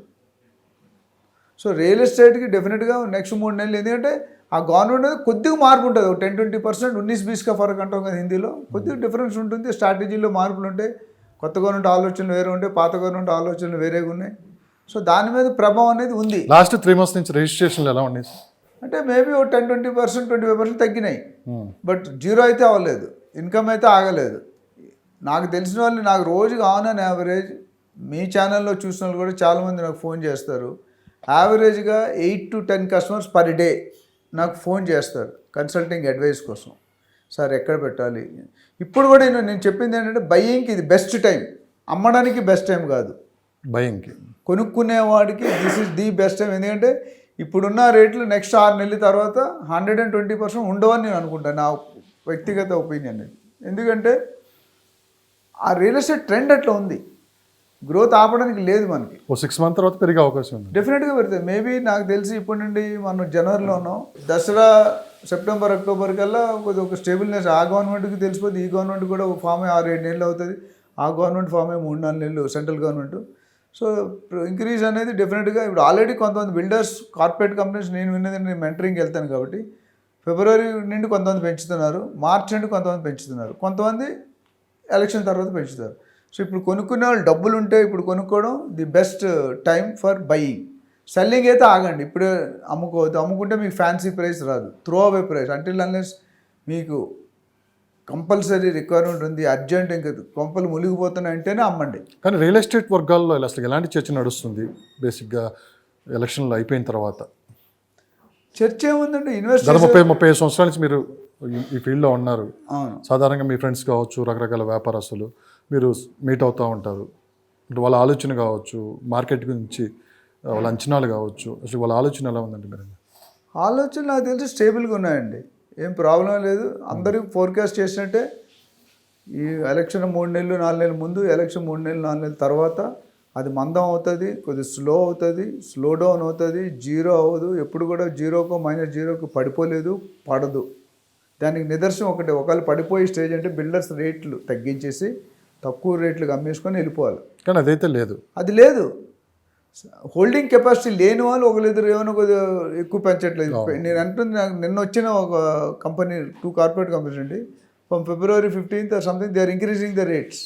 సో రియల్ ఎస్టేట్కి డెఫినెట్గా నెక్స్ట్ 3 నెలలు, ఎందుకంటే ఆ గవర్నమెంట్ అనేది కొద్దిగా మార్పు ఉంటుంది. 10-20% 19-20 का ఫరక్ అంటాం కదా హిందీలో, కొద్దిగా డిఫరెన్స్ ఉంటుంది. స్ట్రాటజీలో మార్పులు ఉంటాయి. కొత్త గవర్నమెంట్ ఆలోచనలు వేరే ఉంటాయి, పాత గవర్నమెంట్ ఆలోచనలు వేరేగా ఉన్నాయి. సో దాని మీద ప్రభావం అనేది ఉంది. లాస్ట్ 3 months నుంచి రిజిస్ట్రేషన్లు ఎలా ఉన్నాయి? అంటే మేబీ 10-20%, 25% తగ్గినాయి, బట్ జీరో అయితే అవ్వలేదు. ఇన్కమ్ అయితే ఆగలేదు. నాకు తెలిసిన వాళ్ళు, నాకు రోజుకి ఆన్ అండ్ యావరేజ్, మీ ఛానల్లో చూసిన వాళ్ళు కూడా చాలామంది నాకు ఫోన్ చేస్తారు. యావరేజ్గా 8 to 10 customers పర్ డే నాకు ఫోన్ చేస్తారు కన్సల్టింగ్ అడ్వైస్ కోసం. సార్ ఎక్కడ పెట్టాలి? ఇప్పుడు కూడా నేను చెప్పింది ఏంటంటే, బయ్యింగ్కి ఇది బెస్ట్ టైం, అమ్మడానికి బెస్ట్ టైం కాదు. భయంకి కొనుక్కునేవాడికి this is the best time. ఎందుకంటే ఇప్పుడున్న రేట్లు నెక్స్ట్ 6 నెలల తర్వాత 120% ఉండవని నేను అనుకుంటాను, నా వ్యక్తిగత ఒపీనియన్ ఇది. ఎందుకంటే ఆ రియల్ ఎస్టేట్ ట్రెండ్ అట్లా ఉంది, గ్రోత్ ఆపడానికి లేదు మనకి. 6 months తర్వాత పెరిగే అవకాశం ఉంది, డెఫినెట్గా పెరుగుతుంది. మేబీ నాకు తెలిసి ఇప్పటి నుండి మనం జనవరిలో ఉన్నాం, దసరా సెప్టెంబర్ అక్టోబర్ కల్లా ఒక స్టేబుల్నెస్ ఆ గవర్నమెంట్కి తెలిసిపోతుంది. ఈ గవర్నమెంట్ కూడా ఫామ్ అయ్యి 6-7 నెలలు అవుతుంది, ఆ గవర్నమెంట్ ఫామ్ అయ్యి 3-4 నెలలు సెంట్రల్ గవర్నమెంట్. సో ఇంక్రీజ్ అనేది డెఫినెట్గా ఇప్పుడు ఆల్రెడీ కొంతమంది బిల్డర్స్, కార్పొరేట్ కంపెనీస్, నేను విన్నది, నేను మెంటరింగ్కి వెళ్తాను కాబట్టి, ఫిబ్రవరి నుండి కొంతమంది పెంచుతున్నారు, మార్చ్ నుండి కొంతమంది పెంచుతున్నారు, కొంతమంది ఎలక్షన్ తర్వాత పెంచుతారు. సో ఇప్పుడు కొనుక్కునే వాళ్ళు డబ్బులు ఉంటే ఇప్పుడు కొనుక్కోవడం the best time for buying. Selling అయితే ఆగండి, ఇప్పుడే అమ్ముకోవద్దు. అమ్ముకుంటే మీకు ఫ్యాన్సీ ప్రైస్ రాదు, throw away price. Until unless మీకు కంపల్సరీ రిక్వైర్మెంట్ ఉంది, అర్జెంట్, ఇంకా కొంపలు మునిగిపోతున్నాయి అంటేనే అమ్మండి. కానీ రియల్ ఎస్టేట్ వర్గాల్లో అసలు ఎలాంటి చర్చ నడుస్తుంది బేసిక్గా ఎలక్షన్లు అయిపోయిన తర్వాత? చర్చ ఏముందండి, ఇన్వెస్టర్ 30-35 సంవత్సరాల నుంచి మీరు ఈ ఫీల్డ్లో ఉన్నారు. అవును, సాధారణంగా మీ ఫ్రెండ్స్ కావచ్చు, రకరకాల వ్యాపారస్తులు, మీరు మీట్ అవుతూ ఉంటారు. వాళ్ళ ఆలోచన కావచ్చు, మార్కెట్ గురించి వాళ్ళ అంచనాలు కావచ్చు, అసలు వాళ్ళ ఆలోచన ఎలా ఉందండి? మీరు ఆలోచన నాకు తెలిసి స్టేబుల్గా ఉన్నాయండి, ఏం ప్రాబ్లం లేదు. అందరికీ ఫోర్కాస్ట్ చేసినట్టే ఈ ఎలక్షన్ 3 నెలలు 4 నెలల ముందు, ఎలక్షన్ 3 నెలలు 4 నెలల తర్వాత అది మందం అవుతుంది, కొద్దిగా స్లో అవుతుంది, స్లో డౌన్ అవుతుంది, జీరో అవ్వదు. ఎప్పుడు కూడా జీరోకో -0కు పడిపోలేదు, పడదు. దానికి నిదర్శనం ఒకటే, ఒకవేళ పడిపోయే స్టేజ్ అంటే బిల్డర్స్ రేట్లు తగ్గించేసి తక్కువ రేట్లకు అమ్మేసుకొని వెళ్ళిపోవాలి. కానీ అదైతే లేదు, అది లేదు. హోల్డింగ్ కెపాసిటీ లేని వాళ్ళు ఒకరిద్దరు ఏమైనా కొద్దిగా ఎక్కువ పెంచట్లేదు. నేను అంటుంది, నాకు నిన్న వచ్చిన ఒక కంపెనీ, 2 కార్పొరేట్ కంపెనీస్ అండి, from February 15th or something they are increasing the rates.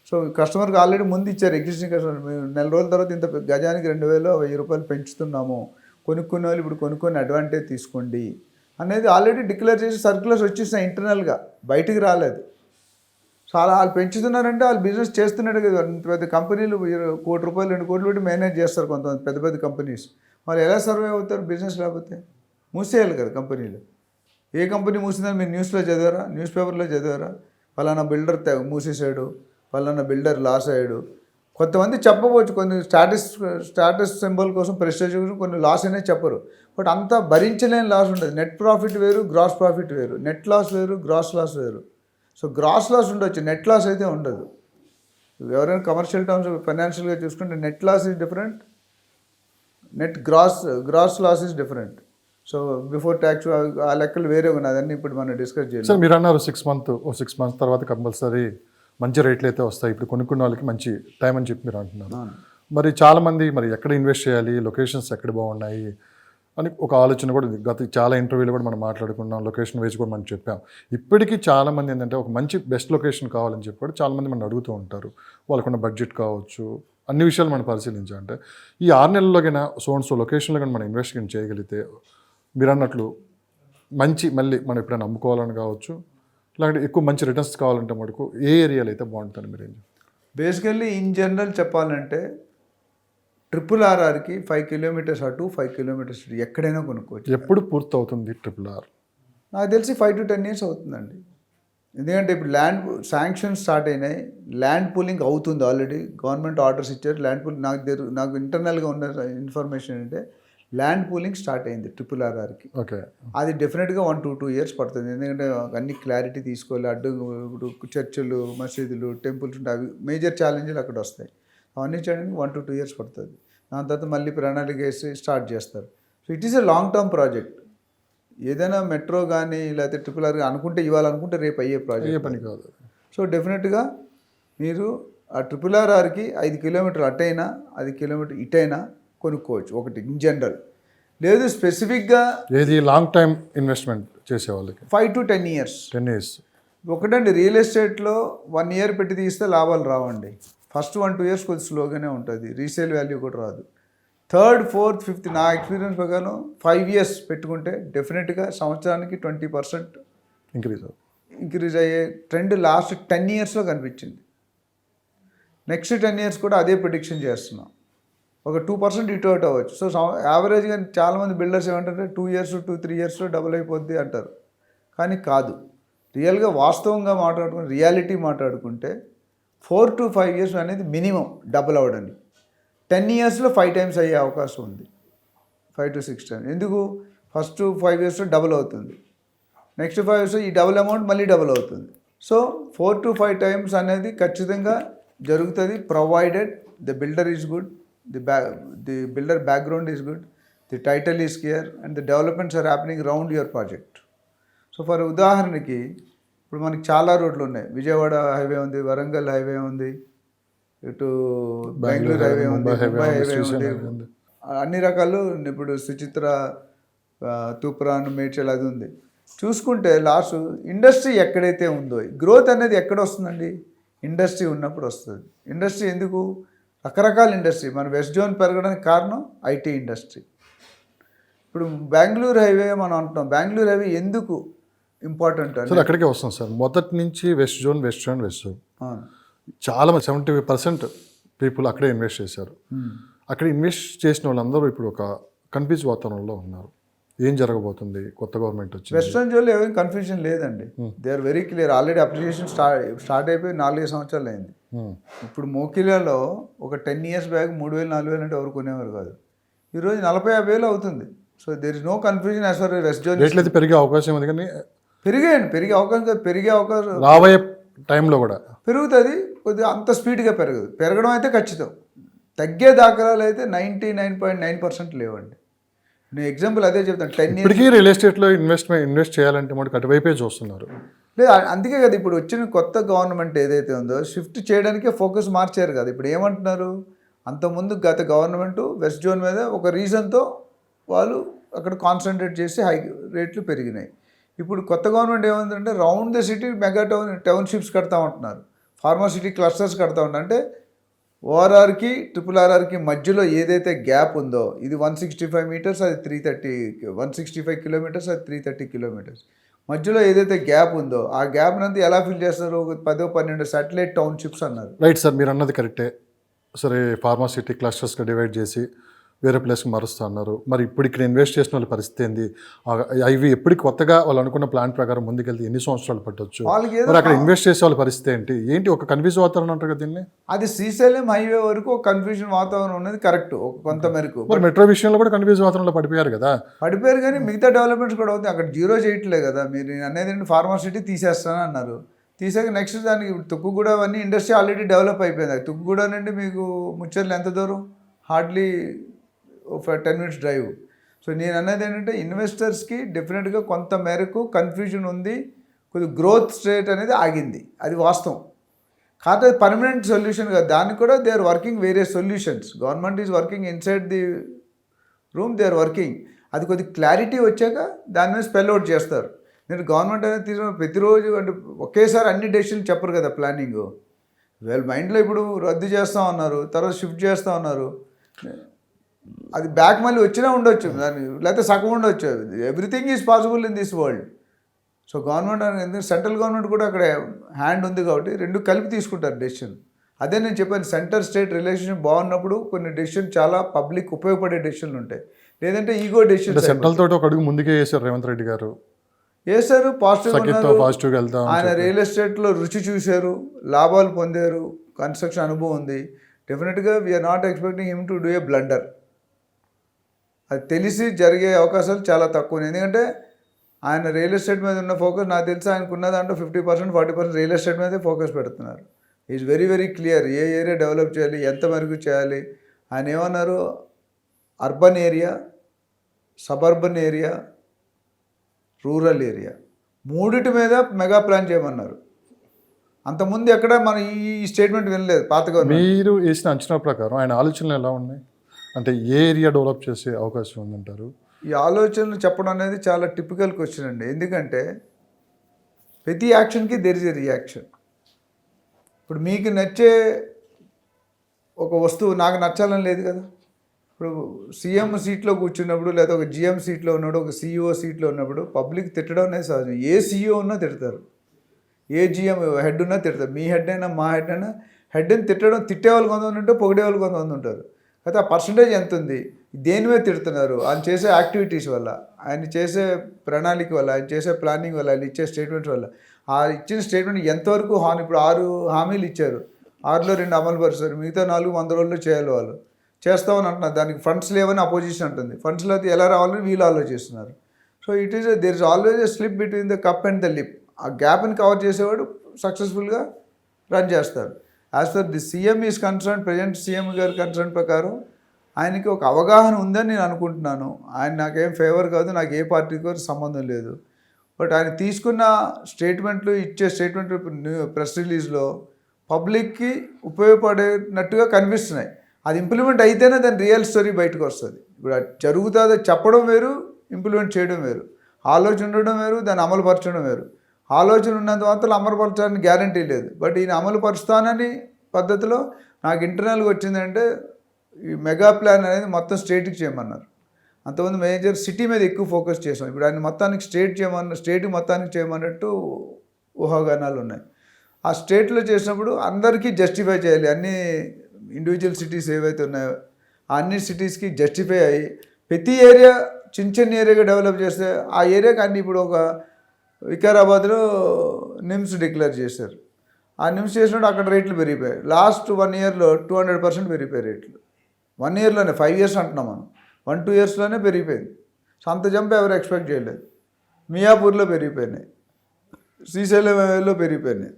So కస్టమర్కి ఆల్రెడీ ముందు ఇచ్చారు, ఎగ్జిస్టింగ్ కస్టమర్ మేము నెల రోజుల తర్వాత ఇంత గజానికి 2,000 రూపాయలు పెంచుతున్నాము, కొనుక్కునే వాళ్ళు ఇప్పుడు కొనుక్కొని అడ్వాంటేజ్ తీసుకోండి అనేది ఆల్రెడీ డిక్లేర్ చేసి సర్క్యులర్స్ వచ్చేసినాయి ఇంటర్నల్గా, బయటికి రాలేదు. సో అలా వాళ్ళు పెంచుతున్నారంటే వాళ్ళు బిజినెస్ చేస్తున్నట్టు కదా. పెద్ద కంపెనీలు 1 కోటి రూపాయలు 2 కోట్లు పెట్టి మేనేజ్ చేస్తారు కొంతమంది పెద్ద పెద్ద కంపెనీస్. వాళ్ళు ఎలా సర్వే అవుతారు బిజినెస్ లేకపోతే? మూసేయాలి కదా కంపెనీలు. ఏ కంపెనీ మూసిందని మీరు న్యూస్లో చదివారా, న్యూస్ పేపర్లో చదివారా? పలానా బిల్డర్ మూసేశాడు, పలానా బిల్డర్ లాస్ అయ్యాడు. కొంతమంది చెప్పవచ్చు, కొన్ని స్టాటస్ సింబల్ కోసం, ప్రెస్టేజ్ కోసం కొన్ని లాస్ అనేది చెప్పరు. బట్ అంతా భరించలేని లాస్ ఉంటుంది. నెట్ ప్రాఫిట్ వేరు, గ్రాస్ ప్రాఫిట్ వేరు. నెట్ లాస్ వేరు, గ్రాస్ లాస్ వేరు. సో గ్రాస్ లాస్ ఉండొచ్చు, నెట్ లాస్ అయితే ఉండదు. ఎవరైనా కమర్షియల్ టర్మ్స్ ఫైనాన్షియల్గా చూసుకుంటే net loss is different, net gross loss is different. So before tax ఆ లెక్కలు వేరే ఉన్నాయి, అదన్నీ ఇప్పుడు మనం డిస్కస్ చేయాలి. సార్ మీరు అన్నారు 6 months తర్వాత కంపల్సరీ మంచి రేట్లు అయితే వస్తాయి, ఇప్పుడు కొనుక్కున్న వాళ్ళకి మంచి టైం అని చెప్పి మీరు అంటున్నారు. మరి చాలామంది మరి ఎక్కడ ఇన్వెస్ట్ చేయాలి, లొకేషన్స్ ఎక్కడ బాగున్నాయి అని ఒక ఆలోచన కూడా ఉంది. గత చాలా ఇంటర్వ్యూలో కూడా మనం మాట్లాడుకున్నాం, లొకేషన్ వైజ్ కూడా మనం చెప్పాం. ఇప్పటికీ చాలామంది ఏంటంటే ఒక మంచి బెస్ట్ లొకేషన్ కావాలని చెప్పి కూడా చాలామంది మనం అడుగుతూ ఉంటారు. వాళ్ళకున్న బడ్జెట్ కావచ్చు, అన్ని విషయాలు మనం పరిశీలించాలంటే ఈ 6 నెలల్లోకైనా సో లొకేషన్లో కానీ మనం ఇన్వెస్ట్మెంట్ చేయగలిగితే మీరు అన్నట్లు మంచి మళ్ళీ మనం ఎప్పుడైనా అమ్ముకోవాలని కావచ్చు, లేదంటే ఎక్కువ మంచి రిటర్న్స్ కావాలంటే మటుకు ఏ ఏరియాలో అయితే బాగుంటుంది మీరు ఏం చెప్తారు? బేసికల్లీ ఇన్ జనరల్ చెప్పాలంటే RRRకి 5 kilometers అటు 5 kilometers ఇటు ఎక్కడైనా కొనుక్కోవచ్చు. ఎప్పుడు పూర్తి అవుతుంది RRR? నాకు తెలిసి 5 to 10 years అవుతుందండి. ఎందుకంటే ఇప్పుడు ల్యాండ్ శాంక్షన్ స్టార్ట్ అయినాయి, ల్యాండ్ పూలింగ్ అవుతుంది ఆల్రెడీ, గవర్నమెంట్ ఆర్డర్స్ ఇచ్చారు. ల్యాండ్ పూలింగ్ నాకు ఇంటర్నల్గా ఉన్న ఇన్ఫర్మేషన్ అంటే ల్యాండ్ పూలింగ్ స్టార్ట్ అయింది RRRకి. ఓకే, అది డెఫినెట్గా 1 to 2 years పడుతుంది. ఎందుకంటే అన్ని క్లారిటీ తీసుకోవాలి. ఇప్పుడు చర్చిలు, మసీదులు, టెంపుల్స్ ఉంటాయి, అవి మేజర్ ఛాలెంజ్లు అక్కడ వస్తాయి. అవన్నీ చేయడానికి 1 to 2 years పడుతుంది. దాని తర్వాత మళ్ళీ ప్రణాళిక వేసి స్టార్ట్ చేస్తారు. So it is a long term project. ఏదైనా మెట్రో కానీ లేకపోతే RRR అనుకుంటే ఇవ్వాలనుకుంటే రేపు అయ్యే ప్రాజెక్ట్ పని కాదు. సో డెఫినెట్గా మీరు ఆ RRRకి 5 kilometers అటైనా 5 kilometers ఇటైనా కొనుక్కోవచ్చు ఒకటి ఇన్ జనరల్. లేదు స్పెసిఫిక్గా ఏది లాంగ్ టైం ఇన్వెస్ట్మెంట్ చేసే వాళ్ళకి 5 to 10 years. 10 years ఒకటండి, రియల్ ఎస్టేట్లో 1 year పెట్టి తీస్తే లాభాలు రావండి. ఫస్ట్ 1 to 2 years కొంచెం స్లోగానే ఉంటుంది, రీసేల్ వాల్యూ కూడా రాదు. 3rd, 4th, 5th నా ఎక్స్పీరియన్స్ ప్రకారం 5 years పెట్టుకుంటే డెఫినెట్గా సంవత్సరానికి 20% ఇంక్రీజ్ అయ్యే ట్రెండ్ లాస్ట్ 10 yearsలో కనిపించింది. నెక్స్ట్ 10 years కూడా అదే ప్రిడిక్షన్ చేస్తున్నాం. ఒక 2% ఇటు అవుట్ అవ్వచ్చు. సో యావరేజ్గా చాలామంది బిల్డర్స్ ఏమంటారంటే 2 years 2-3 yearsలో డబుల్ అయిపోద్ది అంటారు. కానీ కాదు, రియల్గా వాస్తవంగా మాట్లాడుకుంటే, రియాలిటీ మాట్లాడుకుంటే 4 to 5 years అనేది మినిమం డబుల్ అవ్వడానికి. 10 yearsలో 5 times అయ్యే అవకాశం ఉంది, 5 to 6 times. ఎందుకు? ఫస్ట్ 5 yearsలో డబుల్ అవుతుంది, నెక్స్ట్ 5 yearsలో ఈ డబుల్ అమౌంట్ మళ్ళీ డబుల్ అవుతుంది. సో 4 to 5 times అనేది ఖచ్చితంగా జరుగుతుంది, provided the builder is good, the builder background is good, the title is clear and the developments are happening round your project. So for ఉదాహరణకి ఇప్పుడు మనకి చాలా రోడ్లు ఉన్నాయి. విజయవాడ హైవే ఉంది, వరంగల్ హైవే ఉంది, ఇటు బెంగళూరు హైవే ఉంది, ముంబై హైవే ఉంది, అన్ని రకాలు. ఇప్పుడు సుచిత్ర, తూప్రాన్, మేడ్చల్ అది ఉంది. చూసుకుంటే లాస్ట్ ఇండస్ట్రీ ఎక్కడైతే ఉందో గ్రోత్ అనేది ఎక్కడ వస్తుందండి? ఇండస్ట్రీ ఉన్నప్పుడు వస్తుంది. ఇండస్ట్రీ ఎందుకు? రకరకాల ఇండస్ట్రీ. మన వెస్ట్ జోన్ పెరగడానికి కారణం ఐటీ ఇండస్ట్రీ. ఇప్పుడు బెంగళూరు హైవే మనం అంటున్నాం, బెంగళూరు హైవే ఎందుకు ఇంపార్టెంట్ అంటే అక్కడికే వస్తాం సార్. మొదటి నుంచి వెస్ట్ జోన్ చాలా 70% పీపుల్ అక్కడే ఇన్వెస్ట్ చేశారు. అక్కడ ఇన్వెస్ట్ చేసిన వాళ్ళందరూ ఇప్పుడు ఒక కన్ఫ్యూజ్ వాతావరణంలో ఉన్నారు. ఏం జరగబోతుంది, కొత్త గవర్నమెంట్ వచ్చింది. వెస్ట్రన్ జోన్లో ఏమేమి కన్ఫ్యూజన్ లేదండి, they are very clear. Already application start అయిపోయి 4 సంవత్సరాలు అయింది. ఇప్పుడు మోకిలాలో ఒక 10 years బ్యాక్ 3,000-4,000 అంటే ఎవరు కొనేవారు కాదు. ఈరోజు 40,000-50,000 అవుతుంది. So there is no confusion as far west zone. రేట్లు అయితే పెరిగే అవకాశం ఉంది, కానీ పెరిగే అవకాశం రాబోయే టైంలో కూడా పెరుగుతుంది. కొద్దిగా అంత స్పీడ్గా పెరగడం అయితే ఖచ్చితం. తగ్గే దాఖలాలు అయితే 99.9% లేవండి. నేను ఎగ్జాంపుల్ అదే చెప్తాను. 10 years ఇప్పటికీ రియల్ ఎస్టేట్లో ఇన్వెస్ట్ చేయాలంటే మనకు అటువైపే చూస్తున్నారు. లేదు, అందుకే కదా ఇప్పుడు వచ్చిన కొత్త గవర్నమెంట్ ఏదైతే ఉందో షిఫ్ట్ చేయడానికే ఫోకస్ మార్చారు కదా. ఇప్పుడు ఏమంటున్నారు, అంతకుముందు గత గవర్నమెంట్ వెస్ట్ జోన్ మీద ఒక రీజన్తో వాళ్ళు అక్కడ కాన్సన్ట్రేట్ చేసి హై రేట్లు పెరిగినాయి. ఇప్పుడు కొత్త గవర్నమెంట్ ఏముందంటే round the city mega townships కడతా ఉంటున్నారు, ఫార్మాసిటీ క్లస్టర్స్ కడతా ఉంటారు. అంటే ఓఆర్ఆర్కి RRRకి మధ్యలో ఏదైతే గ్యాప్ ఉందో, ఇది 165 మీటర్స్, అది 330, 165 కిలోమీటర్స్, అది 330 కిలోమీటర్స్, మధ్యలో ఏదైతే గ్యాప్ ఉందో ఆ గ్యాప్ నంతా ఎలా ఫిల్ చేస్తారు? 10-12 సాటిలైట్ టౌన్షిప్స్ అన్నారు. రైట్ సార్, మీరు అన్నది కరెక్టే. సరే, ఫార్మాసిటీ క్లస్టర్స్గా డివైడ్ చేసి వేరే ప్లేస్కి మారుస్తా అన్నారు. మరి ఇప్పుడు ఇక్కడ ఇన్వెస్ట్ చేసిన వాళ్ళ పరిస్థితి ఏంది? అవి ఎప్పటికి కొత్తగా వాళ్ళు అనుకున్న ప్లాన్ ప్రకారం ముందుకెళ్తే ఎన్ని సంవత్సరాలు పట్టొచ్చు? వాళ్ళకి మరి అక్కడ ఇన్వెస్ట్ చేసే వాళ్ళ పరిస్థితి ఏంటి? ఒక కన్ఫ్యూజ్ వాతావరణం అంటారు కదా దీన్ని. అది శ్రీశైలం హైవే వరకు ఒక కన్ఫ్యూజన్ వాతావరణం ఉన్నది కరెక్ట్ కొంత మేరకు. మరి మెట్రో విషయంలో కూడా కన్ఫ్యూజ్ వాతావరణంలో పడిపోయారు కదా. కానీ మిగతా డెవలప్మెంట్స్ కూడా అవుతాయి. అక్కడ జీరో చేయట్లే కదా. మీరు అనేది ఫార్మాసిటీ తీసేస్తాను అన్నారు, తీసాక నెక్స్ట్ దానికి తుక్కుగూడ అవన్నీ ఇండస్ట్రీ ఆల్రెడీ డెవలప్ అయిపోయింది. తుక్కుగూడ నుండి మీకు ముచ్చర్లు ఎంత దూరం? Hardly 10 minutes drive. సో నేను అనేది ఏంటంటే ఇన్వెస్టర్స్కి డెఫినెట్గా కొంత మేరకు కన్ఫ్యూజన్ ఉంది, కొద్ది గ్రోత్ రేట్ అనేది ఆగింది, అది వాస్తవం. కాకపోతే పర్మనెంట్ సొల్యూషన్ కాదు, దానికి కూడా they are working various solutions. Government is working inside the room, they are working. అది కొద్ది క్లారిటీ వచ్చాక దాని మీద స్పెల్ అవుట్ చేస్తారు. నేను గవర్నమెంట్ అనేది తీసుకున్న ప్రతిరోజు అంటే ఒకేసారి అన్ని డెసిషన్లు చెప్పరు కదా ప్లానింగ్. వీళ్ళ మైండ్లో ఇప్పుడు రద్దు చేస్తూ ఉన్నారు, తర్వాత షిఫ్ట్ చేస్తూ ఉన్నారు, అది బ్యాక్ మళ్ళీ వచ్చినా ఉండొచ్చు, దాన్ని లేకపోతే సగం ఉండొచ్చు. Everything is possible in this world. So government ఎందుకంటే సెంట్రల్ గవర్నమెంట్ కూడా అక్కడ హ్యాండ్ ఉంది కాబట్టి రెండు కలిపి తీసుకుంటారు డెసిషన్. అదే నేను చెప్పాను, సెంటర్ స్టేట్ రిలేషన్షిప్ బాగున్నప్పుడు కొన్ని డెసిషన్ చాలా పబ్లిక్ ఉపయోగపడే డెసిషన్లు ఉంటాయి, లేదంటే ఈగో డెసిషన్. సెంట్రల్ తోటి ఒక అడుగు ముందుకే వేశారు రేవంత్ రెడ్డి గారు. వేశారు, పాజిటివ్ వెళ్తాం. ఆయన రియల్ ఎస్టేట్లో రుచి చూశారు, లాభాలు పొందారు, కన్స్ట్రక్షన్ అనుభవం ఉంది. డెఫినెట్గా we are not expecting him to do a blunder. అది తెలిసి జరిగే అవకాశాలు చాలా తక్కువ. ఎందుకంటే ఆయన రియల్ ఎస్టేట్ మీద ఉన్న ఫోకస్ నాకు తెలిసి ఆయనకున్న దాంట్లో 50%, 40% రియల్ ఎస్టేట్ మీదే ఫోకస్ పెడుతున్నారు. ఈజ్ వెరీ వెరీ క్లియర్ ఏ ఏరియా డెవలప్ చేయాలి, ఎంత వరకు చేయాలి. ఆయన ఏమన్నారు, urban area, suburban area, rural area మూడిటి మీద మెగా ప్లాన్ చేయమన్నారు. అంతకుముందు ఎక్కడ మన ఈ స్టేట్మెంట్ వినలేదు పాత గవర్నమెంట్. మీరు వేసిన అంచనా ప్రకారం ఆయన ఆలోచనలు ఎలా ఉన్నాయి? అంటే ఏ ఏరియా డెవలప్ చేసే అవకాశం ఉందంటారు? ఈ ఆలోచనలు చెప్పడం అనేది చాలా టిపికల్ క్వశ్చన్ అండి. ఎందుకంటే ప్రతి యాక్షన్కి దెర్ ఇస్ ఎ రియాక్షన్. ఇప్పుడు మీకు నచ్చే ఒక వస్తువు నాకు నచ్చాలని లేదు కదా. ఇప్పుడు సీఎం సీట్లో కూర్చున్నప్పుడు, లేదా ఒక GM సీట్లో ఉన్నప్పుడు, ఒక CEO సీట్లో ఉన్నప్పుడు పబ్లిక్ తిట్టడం అనేది సహజం. ఏ CEO ఉన్నా తిడతారు, ఏ GM హెడ్ ఉన్నా తిడతారు. మీ హెడ్ అయినా మా హెడ్ అయినా హెడ్ని తిట్టేవాళ్ళు కొంతమంది ఉంటారు, పొగిడేవాళ్ళు కొంతమంది ఉంటారు. అయితే ఆ పర్సంటేజ్ ఎంత ఉంది, దేని మీద తిడుతున్నారు? ఆయన చేసే యాక్టివిటీస్ వల్ల, ఆయన చేసే ప్రణాళిక వల్ల, ఆయన చేసే ప్లానింగ్ వల్ల, ఆయన ఇచ్చే స్టేట్మెంట్స్ వల్ల. ఆ ఇచ్చిన స్టేట్మెంట్ ఎంతవరకు ఇప్పుడు 6 హామీలు ఇచ్చారు, 6లో 2 అమలు పరుస్తారు, మిగతా 4 100 రోజుల్లో చేయాలి. వాళ్ళు చేస్తామని అంటున్నారు, దానికి ఫండ్స్ లేవని అపోజిషన్ అంటుంది. ఫండ్స్ లేకపోతే ఎలా రావాలని వీళ్ళు ఆలోచిస్తున్నారు. So there is always a slip between the cup and the lip. ఆ గ్యాప్ని కవర్ చేసేవాడు సక్సెస్ఫుల్గా రన్ చేస్తారు. As per the CM is concern, present CM గారి కన్సర్న్ ప్రకారం ఆయనకి ఒక అవగాహన ఉందని నేను అనుకుంటున్నాను. ఆయన నాకేం ఫేవర్ కాదు, నాకు ఏ పార్టీతో సంబంధం లేదు. బట్ ఆయన తీసుకున్న స్టేట్మెంట్లు, ఇచ్చే స్టేట్మెంట్లు ప్రెస్ రిలీజ్లో పబ్లిక్కి ఉపయోగపడేటట్టుగా కనిపిస్తున్నాయి. అది ఇంప్లిమెంట్ అయితేనే దాని రియల్ స్టోరీ బయటకు వస్తుంది. ఇప్పుడు అది జరుగుతుందో చెప్పడం వేరు, ఇంప్లిమెంట్ చేయడం వేరు. ఆలోచన ఉండడం వేరు, దాన్ని అమలుపరచడం వేరు. ఆలోచన ఉన్నంత మాత్రం అమలుపరచాలని గ్యారంటీ లేదు. బట్ ఈయన అమలుపరుస్తానని పద్ధతిలో నాకు ఇంటర్నల్గా వచ్చిందంటే ఈ మెగా ప్లాన్ అనేది మొత్తం స్టేట్కి చేయమన్నారు. అంతకుముందు మేజర్ సిటీ మీద ఎక్కువ ఫోకస్ చేసాం. ఇప్పుడు ఆయన మొత్తానికి స్టేట్ మొత్తానికి చేయమన్నట్టు ఊహాగానాలు ఉన్నాయి. ఆ స్టేట్లో చేసినప్పుడు అందరికీ జస్టిఫై చేయాలి. అన్ని ఇండివిజువల్ సిటీస్ ఏవైతే ఉన్నాయో అన్ని సిటీస్కి జస్టిఫై అయ్యి ప్రతి ఏరియా చిన్న ఏరియాగా డెవలప్ చేస్తే ఆ ఏరియాకి అన్ని ఇప్పుడు ఒక వికారాబాద్లో నిమ్స్ డిక్లేర్ చేశారు. ఆ నిమ్స్ చేసినప్పుడు అక్కడ రేట్లు పెరిగిపోయాయి. లాస్ట్ 1 yearలో 200% పెరిగిపోయాయి రేట్లు. 1 yearలోనే, 5 years అంటున్నాం మనం, 1-2 yearsలోనే పెరిగిపోయింది. సో అంత జంప్ ఎవరు ఎక్స్పెక్ట్ చేయలేదు. మియాపూర్లో పెరిగిపోయినాయి, శ్రీశైలంలో పెరిగిపోయినాయి.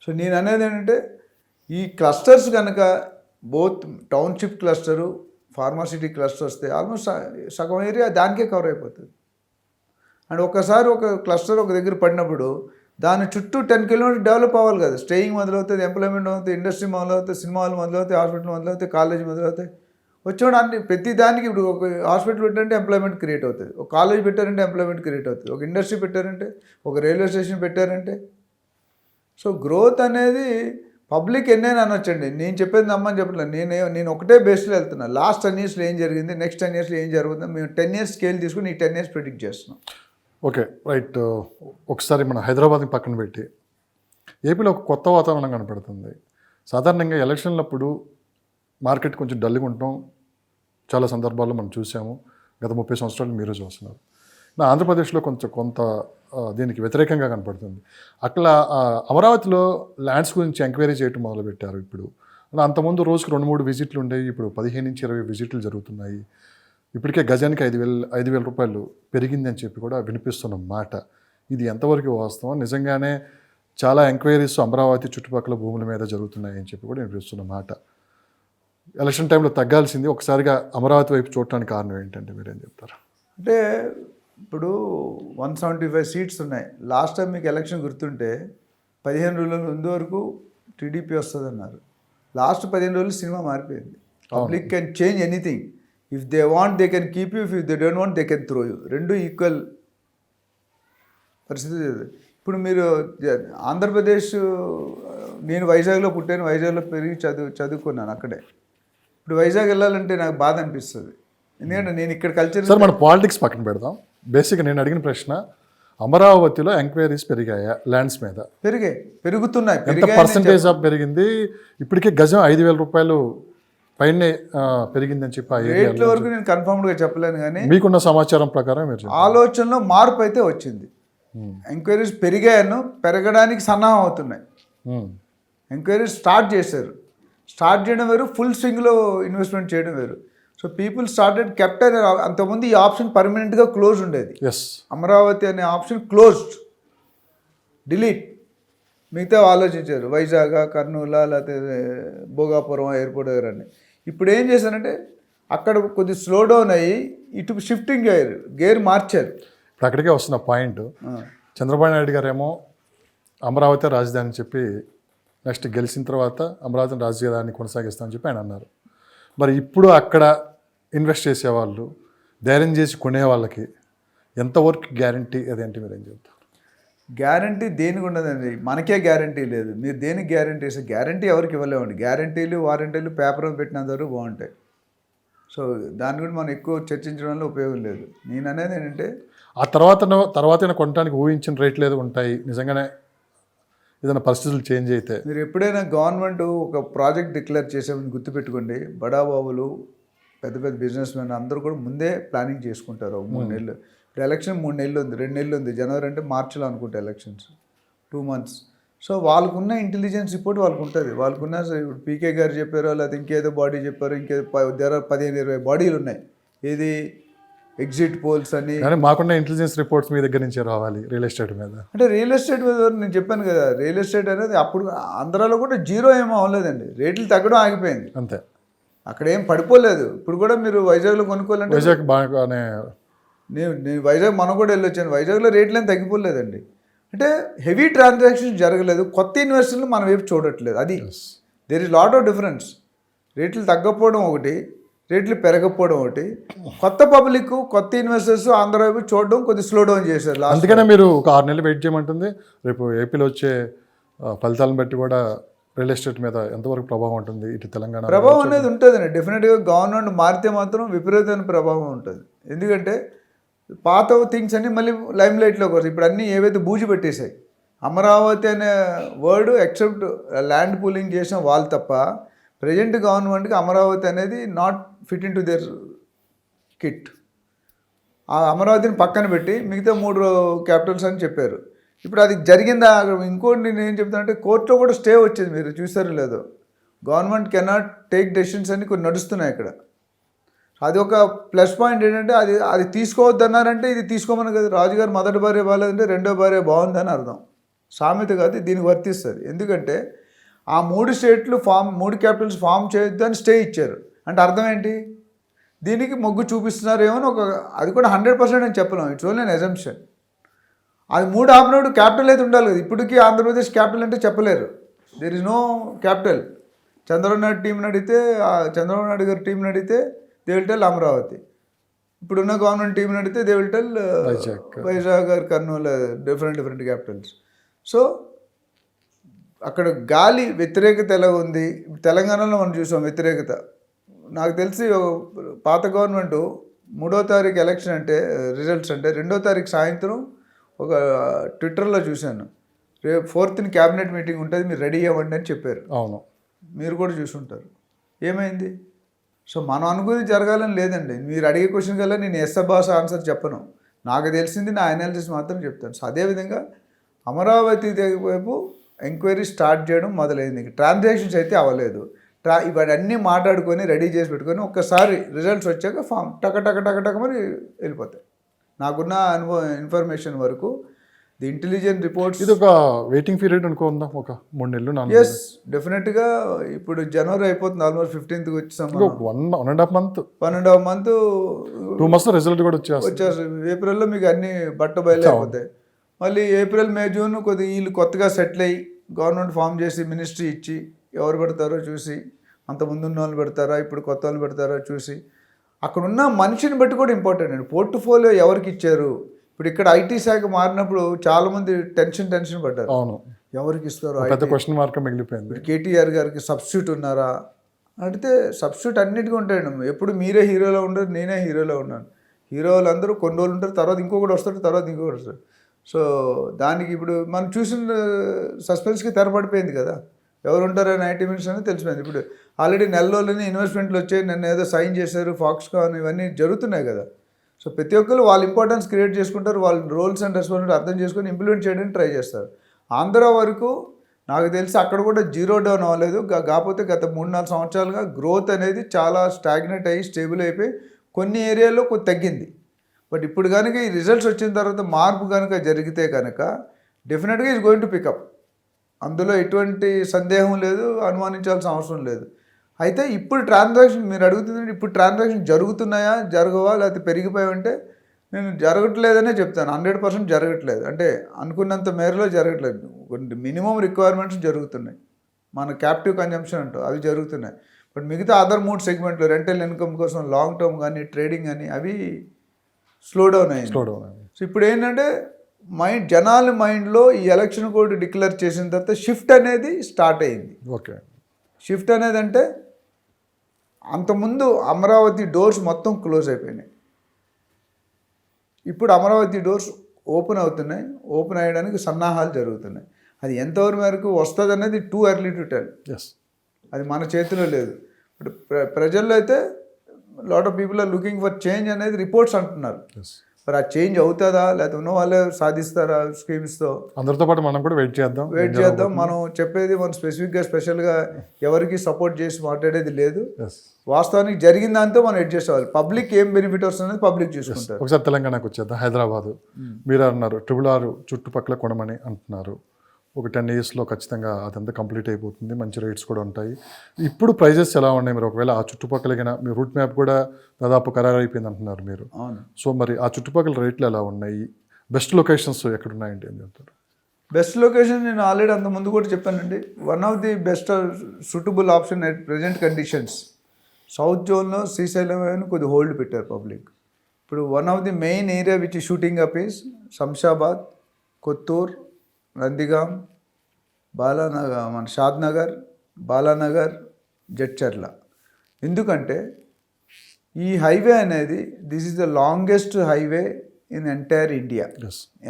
సో నేను అనేది ఏంటంటే ఈ క్లస్టర్స్ కనుక both township cluster, pharma city cluster వస్తే ఆల్మోస్ట్ సగం ఏరియా దానికే కవర్ అయిపోతుంది. అండ్ ఒక్కసారి ఒక క్లస్టర్ ఒక దగ్గర పడినప్పుడు దాని చుట్టూ 10 kilometers డెవలప్ అవ్వాలి కదా. స్టేయింగ్ మొదలవుతుంది, ఎంప్లాయ్మెంట్ అవుతుంది, ఇండస్ట్రీ మొదలవుతుంది, సినిమాలు మొదలవుతాయి, హాస్పిటల్ మొదలవుతాయి, కాలేజ్ మొదలవుతాయి. వచ్చాడు అన్ని ప్రతి దానికి ఇప్పుడు ఒక హాస్పిటల్ పెట్టారంటే ఎంప్లాయ్మెంట్ క్రియేట్ అవుతుంది, ఒక కాలేజ్ పెట్టారంటే ఎంప్లాయ్మెంట్ క్రియేట్ అవుతుంది, ఒక ఇండస్ట్రీ పెట్టారంటే, ఒక రైల్వే స్టేషన్ పెట్టారంటే. సో గ్రోత్ అనేది పబ్లిక్ ఎన్నైనా అనొచ్చండి, నేను చెప్పేది నమ్మని చెప్పలేదు. నేను ఒకటే బేస్లో వెళ్తున్నా. లాస్ట్ 10 yearsలో ఏం జరిగింది, నెక్స్ట్ 10 yearsలో ఏం జరుగుతుందో మేము 10 years స్కేల్ తీసుకుని ఈ 10 years ప్రిడిక్ట్ చేస్తున్నాం. Okay right. ఒకసారి మన హైదరాబాద్ని పక్కన పెట్టి ఏపీలో ఒక కొత్త వాతావరణం కనపడుతుంది. సాధారణంగా ఎలక్షన్లప్పుడు మార్కెట్ కొంచెం డల్గా ఉండటం చాలా సందర్భాల్లో మనం చూసాము. గత 30 సంవత్సరాలు మీరు చూస్తున్నారు. నా ఆంధ్రప్రదేశ్లో కొంత దీనికి వ్యతిరేకంగా కనపడుతుంది. అట్లా అమరావతిలో ల్యాండ్స్ గురించి ఎంక్వైరీ చేయటం మొదలుపెట్టారు ఇప్పుడు. అంతకుముందు రోజుకు 2-3 విజిట్లు ఉండేవి, ఇప్పుడు 15 నుంచి 20 విజిట్లు జరుగుతున్నాయి. ఇప్పటికే గజానికి 5,000 రూపాయలు పెరిగింది అని చెప్పి కూడా వినిపిస్తున్న మాట. ఇది ఎంతవరకు వాస్తవం? నిజంగానే చాలా ఎంక్వైరీస్ అమరావతి చుట్టుపక్కల భూముల మీద జరుగుతున్నాయి అని చెప్పి కూడా వినిపిస్తున్న మాట. ఎలక్షన్ టైంలో తగ్గాల్సింది ఒకసారిగా అమరావతి వైపు చూడటానికి కారణం ఏంటంటే మీరేం చెప్తారు? అంటే ఇప్పుడు 175 సీట్స్ ఉన్నాయి. లాస్ట్ టైం మీకు ఎలక్షన్ గుర్తుంటే 15 రోజుల ముందు వరకు టీడీపీ వస్తుంది అన్నారు. లాస్ట్ 15 రోజులు సినిమా మారిపోయింది. Public can change anything. If they want they can keep you, if they don't want they can throw you. రెండు ఈక్వల్ పరిస్థితి. ఇప్పుడు మీరు ఆంధ్రప్రదేశ్, నేను వైజాగ్లో పుట్టాను, వైజాగ్లో పెరిగి చదువుకున్నాను అక్కడే. ఇప్పుడు వైజాగ్ వెళ్ళాలంటే నాకు బాధ అనిపిస్తుంది, ఎందుకంటే నేను ఇక్కడ కల్చర్. సార్ మన పాలిటిక్స్ పక్కన పెడదాం. బేసిక్గా నేను అడిగిన ప్రశ్న, అమరావతిలో ఎంక్వైరీస్ పెరిగాయా ల్యాండ్స్ మీద? పెరుగుతున్నాయి. ఎంత పర్సంటేజ్ ఆఫ్ పెరిగింది? ఇప్పటికే గజం 5,000 రూపాయలు పైనే పెరిగిందని చెప్పి రేట్ల వరకు నేను కన్ఫర్మ్డ్గా చెప్పలేను, కానీ మీకున్న సమాచారం ప్రకారం మీరు ఆలోచనలో మార్పు అయితే వచ్చింది. ఎంక్వైరీస్ పెరిగాయను, పెరగడానికి సన్నాహం అవుతున్నాయి. ఎంక్వైరీస్ స్టార్ట్ చేశారు. స్టార్ట్ చేయడం వేరు, ఫుల్ స్వింగ్లో ఇన్వెస్ట్మెంట్ చేయడం వేరు. So people started captain. అంతకుముందు ఈ ఆప్షన్ పర్మనెంట్గా క్లోజ్ ఉండేది. అమరావతి అనే ఆప్షన్ క్లోజ్డ్, డిలీట్. మిగతా ఆలోచించారు, వైజాగ్, కర్నూలు, లేకపోతే భోగాపురం ఎయిర్పోర్ట్ దగ్గర అని. ఇప్పుడు ఏం చేశారంటే అక్కడ కొద్ది స్లో డౌన్ అయ్యి ఇటు షిఫ్టింగ్ అయ్యారు, గేర్ మార్చారు. ఇప్పుడు అక్కడికే వస్తున్న పాయింట్. చంద్రబాబు నాయుడు గారేమో అమరావతి రాజధాని చెప్పి నెక్స్ట్ గెలిచిన తర్వాత అమరావతిని రాజధాని కొనసాగిస్తామని చెప్పి ఆయన అన్నారు. మరి ఇప్పుడు అక్కడ ఇన్వెస్ట్ చేసేవాళ్ళు, ధైర్యం చేసి కొనే వాళ్ళకి ఎంతవరకు గ్యారంటీ అదేంటి మీరేం చెప్తారు? గ్యారంటీ దేనికి ఉండదండి, మనకే గ్యారంటీ లేదు. మీరు దేనికి గ్యారంటీ ఇస్తే గ్యారంటీ ఎవరికి ఇవ్వలేమండి. గ్యారంటీలు వారంటీలు పేపర్ పెట్టినంత వరకు బాగుంటాయి. సో దాని గురించి మనం ఎక్కువ చర్చించడంలో ఉపయోగం లేదు. నేను అనేది ఏంటంటే ఆ తర్వాత కొనడానికి ఊహించిన రేట్లు ఏదో ఉంటాయి. నిజంగానే ఏదైనా పరిస్థితులు చేంజ్ అయితే మీరు ఎప్పుడైనా గవర్నమెంట్ ఒక ప్రాజెక్ట్ డిక్లేర్ చేసామని గుర్తుపెట్టుకోండి. బడాబాబులు, పెద్ద పెద్ద బిజినెస్ మెన్ అందరూ కూడా ముందే ప్లానింగ్ చేసుకుంటారు. 3 నెలలు. ఇప్పుడు ఎలక్షన్ 3 నెలలు ఉంది, 2 నెలలు ఉంది. జనవరి అంటే మార్చిలో అనుకుంటా ఎలక్షన్స్, 2 months. సో వాళ్ళకున్న ఇంటెలిజెన్స్ రిపోర్ట్ వాళ్ళకు ఉంటుంది. వాళ్ళకున్న ఇప్పుడు పీకే గారు చెప్పారో, లేకపోతే ఇంకేదో బాడీ చెప్పారో, ఇంకేదో 15-20 బాడీలు ఉన్నాయి. ఏది ఎగ్జిట్ పోల్స్ అని. కానీ మాకున్న ఇంటెలిజెన్స్ రిపోర్ట్స్ మీ దగ్గర నుంచే రావాలి రియల్ ఎస్టేట్ మీద. అంటే రియల్ ఎస్టేట్ మీద నేను చెప్పాను కదా, రియల్ ఎస్టేట్ అనేది అప్పుడు ఆంధ్రాలో కూడా జీరో ఏమో అవ్వలేదండి. రేట్లు తగ్గడం ఆగిపోయింది అంతే, అక్కడ ఏం పడిపోలేదు. ఇప్పుడు కూడా మీరు వైజాగ్లో కొనుక్కోవాలంటే, వైజాగ్ బాగానే, నేను వైజాగ్ మనం కూడా వెళ్ళొచ్చాను. వైజాగ్లో రేట్లు ఏం తగ్గిపోలేదండి. అంటే హెవీ ట్రాన్సాక్షన్స్ జరగలేదు, కొత్త ఇన్వెస్టర్లు మన వైపు చూడట్లేదు. అది there is lot of difference. రేట్లు తగ్గకపోవడం ఒకటి, రేట్లు పెరగకపోవడం ఒకటి. కొత్త పబ్లిక్, కొత్త ఇన్వెస్టర్స్ ఆంధ్ర వైపు చూడడం కొద్ది స్లో డౌన్ చేశారు. అందుకనే మీరు ఒక 6 నెలలు వెయిట్ చేయమంటుంది. రేపు ఏపీలో వచ్చే ఫలితాలను బట్టి కూడా రియల్ ఎస్టేట్ మీద ఎంతవరకు ప్రభావం ఉంటుంది? ఇటు తెలంగాణ ప్రభావం అనేది ఉంటుందండి. డెఫినెట్గా గవర్నమెంట్ మారితే మాత్రం విపరీతమైన ప్రభావం ఉంటుంది. ఎందుకంటే పాత థింగ్స్ అన్నీ మళ్ళీ లైమ్ లైట్లోకి వస్తాయి. ఇప్పుడు అన్నీ ఏవైతే బూజు పెట్టేశాయి. అమరావతి అనే వర్డ్ ఎక్సెప్ట్ ల్యాండ్ పూలింగ్ చేసిన వాళ్ళు తప్ప ప్రజెంట్ గవర్నమెంట్కి అమరావతి అనేది not fit in to their kit. ఆ అమరావతిని పక్కన పెట్టి మిగతా 3 క్యాపిటల్స్ అని చెప్పారు. ఇప్పుడు అది జరిగిందా? ఇంకోటి నేను ఏం చెప్తానంటే కోర్టులో కూడా స్టే వచ్చింది, మీరు చూసారో లేదో. గవర్నమెంట్ కెనాట్ టేక్ డెసిషన్స్ అని కొన్ని నడుస్తున్నాయి ఇక్కడ. అది ఒక ప్లస్ పాయింట్ ఏంటంటే అది తీసుకోవద్దన్నారంటే ఇది తీసుకోమని కదా. రాజుగారు మొదటి భార్య బాగాలేదంటే రెండో భార్య బాగుందని అర్థం. సామెత కాదు, దీనికి వర్తిస్తుంది. ఎందుకంటే ఆ 3 స్టేట్లు 3 క్యాపిటల్స్ ఫామ్ చేయొద్దు అని స్టే ఇచ్చారు. అంటే అర్థం ఏంటి? దీనికి మొగ్గు చూపిస్తున్నారేమో అని అది కూడా 100% అని చెప్పలేము. It's only an assumption. అది 3 ఆపినప్పుడు క్యాపిటల్ అయితే ఉండాలి కదా. ఇప్పటికీ ఆంధ్రప్రదేశ్ క్యాపిటల్ అంటే చెప్పలేరు. There is no capital. Chandrababu Naidu టీంని అడిగితే చంద్రబాబు నాయుడు గారి టీంని అడిగితే దే విల్ టెల్ అమరావతి. ఇప్పుడున్న గవర్నమెంట్ టీంని అడిగితే దే విల్ టెల్ వైజాగ్ గారు, కర్నూలు, డిఫరెంట్ క్యాపిటల్స్. సో అక్కడ గాలి వ్యతిరేకత ఎలా ఉంది. తెలంగాణలో మనం చూసాం వ్యతిరేకత. నాకు తెలిసి పాత గవర్నమెంట్ 3వ తారీఖు ఎలక్షన్ అంటే రిజల్ట్స్ అంటే 2వ తారీఖు సాయంత్రం ఒక ట్విట్టర్లో చూశాను, రేపు 4th క్యాబినెట్ మీటింగ్ ఉంటుంది, మీరు రెడీ అవ్వండి అని చెప్పారు. అవును, మీరు కూడా చూసుంటారు. ఏమైంది? సో మనం అనుకుని జరగాలని లేదండి. మీరు అడిగే క్వశ్చన్ కల్లా నేను ఎస్ భాష ఆన్సర్ చెప్పను, నాకు తెలిసింది నా అనాలిసిస్ మాత్రం చెప్తాను. సో అదేవిధంగా అమరావతి వైపు ఎంక్వైరీ స్టార్ట్ చేయడం మొదలైంది. ట్రాన్సాక్షన్స్ అయితే అవ్వలేదు. ఇవన్నీ మాట్లాడుకొని రెడీ చేసి పెట్టుకొని ఒక్కసారి రిజల్ట్స్ వచ్చాక ఫామ్ టక మరి వెళ్ళిపోతాయి. నాకున్న ఇన్ఫర్మేషన్ వరకు ది ఇంటెలిజెంట్ రిపోర్ట్స్ ఇది ఒక వెయిటింగ్ పీరియడ్ అనుకుందాం, ఒక 3 నెలలు 4 ఎస్ డెఫినెట్గా. ఇప్పుడు జనవరి అయిపోతుంది, ఆల్మోస్ట్ 15th వచ్చేసాం. 1.5 month 1.5 month 2 months రిజల్ట్ కూడా వచ్చేసి ఏప్రిల్లో మీకు అన్ని బయలుపోతాయి. మళ్ళీ ఏప్రిల్, మే, జూన్ కొద్దిగా వీళ్ళు కొత్తగా సెటిల్ అయ్యి గవర్నమెంట్ ఫామ్ చేసి మినిస్ట్రీ ఇచ్చి ఎవరు పెడతారో చూసి, అంత ముందున్న వాళ్ళు పెడతారా ఇప్పుడు కొత్త వాళ్ళు పెడతారో చూసి, అక్కడున్న మనిషిని బట్టి కూడా ఇంపార్టెంట్ అండి. పోర్ట్ఫోలియో ఎవరికి ఇచ్చారు. ఇప్పుడు ఇక్కడ ఐటీ శాఖ మారినప్పుడు చాలామంది టెన్షన్ పడ్డారు. అవును, ఎవరికి ఇస్తారో పెద్ద క్వశ్చన్ మార్క్ మిగిలిపోయింది. కేటీఆర్ గారికి సబ్స్టిట్యూట్ ఉన్నారా అంటే సబ్స్టిట్యూట్ అన్నిటికీ ఉంటాయండి. ఎప్పుడు మీరే హీరోలో ఉండరు, నేనే హీరోలో ఉన్నాను. హీరో వాళ్ళందరూ కొన్ని రోజులు ఉంటారు, తర్వాత ఇంకొకటి వస్తారు, తర్వాత ఇంకొకటి వస్తారు. సో దానికి ఇప్పుడు మనం చూసిన సస్పెన్స్కి తెరపడిపోయింది కదా, ఎవరు ఉంటారని ఐటీ మినిస్టర్ అని తెలిసిపోయింది. ఇప్పుడు ఆల్రెడీ నెలలోనే ఇన్వెస్ట్మెంట్లు వచ్చాయి, నన్ను ఏదో సైన్ చేశారు, ఫాక్స్కాన్ ఇవన్నీ జరుగుతున్నాయి కదా. సో ప్రతి ఒక్కరు వాళ్ళ ఇంపార్టెన్స్ క్రియేట్ చేసుకుంటారు, వాళ్ళ రోల్స్ అండ్ రెస్పాన్సిబిలిటీ అర్థం చేసుకొని ఇంప్లిమెంట్ చేయడానికి ట్రై చేస్తారు. ఆంధ్ర వరకు నాకు తెలిసి అక్కడ కూడా జీరో డౌన్ అవ్వలేదు. కాకపోతే గత 3-4 సంవత్సరాలుగా గ్రోత్ అనేది చాలా స్టాగ్నెట్ అయ్యి స్టేబుల్ అయిపోయి కొన్ని ఏరియాల్లో కొంచెం తగ్గింది. బట్ ఇప్పుడు కనుక ఈ రిజల్ట్స్ వచ్చిన తర్వాత మార్పు కనుక జరిగితే కనుక డెఫినెట్గా ఈజ్ గోయింగ్ టు పికప్. అందులో ఎటువంటి సందేహం లేదు, అనుమానించాల్సిన అవసరం లేదు. అయితే ఇప్పుడు ట్రాన్సాక్షన్ మీరు అడుగుతుంది, ఇప్పుడు ట్రాన్సాక్షన్ జరుగుతున్నాయా జరగవా లేకపోతే పెరిగిపోయాయంటే నేను జరగట్లేదనే చెప్తాను. 100% జరగట్లేదు. అంటే అనుకున్నంత మేరలో జరగట్లేదు. కొన్ని మినిమం రిక్వైర్మెంట్స్ జరుగుతున్నాయి, మన క్యాప్టివ్ కన్జంప్షన్ అంటూ అవి జరుగుతున్నాయి. బట్ మిగతా అదర్ 3 సెగ్మెంట్లు రెంటల్ ఇన్కమ్ కోసం లాంగ్ టర్మ్ కానీ ట్రేడింగ్ కానీ అవి స్లో డౌన్ అయ్యింది. సో ఇప్పుడు ఏంటంటే జనాల మైండ్లో ఈ ఎలక్షన్ కోడ్ డిక్లేర్ చేసిన తర్వాత షిఫ్ట్ అనేది స్టార్ట్ అయ్యింది. ఓకే, షిఫ్ట్ అనేది అంటే అంతకుముందు అమరావతి డోర్స్ మొత్తం క్లోజ్ అయిపోయినాయి. ఇప్పుడు అమరావతి డోర్స్ ఓపెన్ అవుతున్నాయి, ఓపెన్ అయ్యడానికి సన్నాహాలు జరుగుతున్నాయి. అది ఎంతవరకు మేరకు వస్తుంది అనేది టూ ఎర్లీ టు టెల్. అది మన చేతిలో లేదు. ఇప్పుడు ప్రజల్లో అయితే lot of people are looking for change అనేది రిపోర్ట్స్ అంటున్నారు. మరి ఆ చేంజ్ అవుతుందా లేకపోతే ఉన్న వాళ్ళే సాధిస్తారా స్కీమ్స్తో? అందరితో పాటు మనం కూడా వెయిట్ చేద్దాం. మనం చెప్పేది మనం స్పెషల్గా ఎవరికి సపోర్ట్ చేసి మాట్లాడేది లేదు. వాస్తవానికి జరిగిన దాంతో మనం అడ్జస్ట్ అవ్వాలి. పబ్లిక్ ఏం బెనిఫిట్ వస్తుంది పబ్లిక్ చూసుకుంటారు. ఒకసారి తెలంగాణకు వచ్చేద్దాం. హైదరాబాద్ మీరు అన్నారు 666 చుట్టుపక్కల కొనమని అంటున్నారు. ఒక 10 yearsలో ఖచ్చితంగా అదంతా కంప్లీట్ అయిపోతుంది, మంచి రేట్స్ కూడా ఉంటాయి. ఇప్పుడు ప్రైజెస్ ఎలా ఉన్నాయి? మీరు ఒకవేళ ఆ చుట్టుపక్కల మీ రూట్ మ్యాప్ కూడా దాదాపు ఖరారు అయిపోయింది అంటున్నారు మీరు. సో మరి ఆ చుట్టుపక్కల రేట్లు ఎలా ఉన్నాయి? బెస్ట్ లొకేషన్స్ ఎక్కడ ఉన్నాయండి ఏం చెప్తారు? బెస్ట్ లొకేషన్ నేను ఆల్రెడీ అంత ముందు కూడా చెప్పానండి. One of the best suitable option at present conditions south జోన్లో శ్రీశైలం అని కొద్దిగా హోల్డ్ పెట్టారు పబ్లిక్. ఇప్పుడు one of the main area which shooting up is Shamshabad, Kothur, Nandigam, Balanagar, మన షాద్నగర్, బాలానగర్, జడ్చర్ల. ఎందుకంటే ఈ హైవే అనేది this is the longest highway in entire India.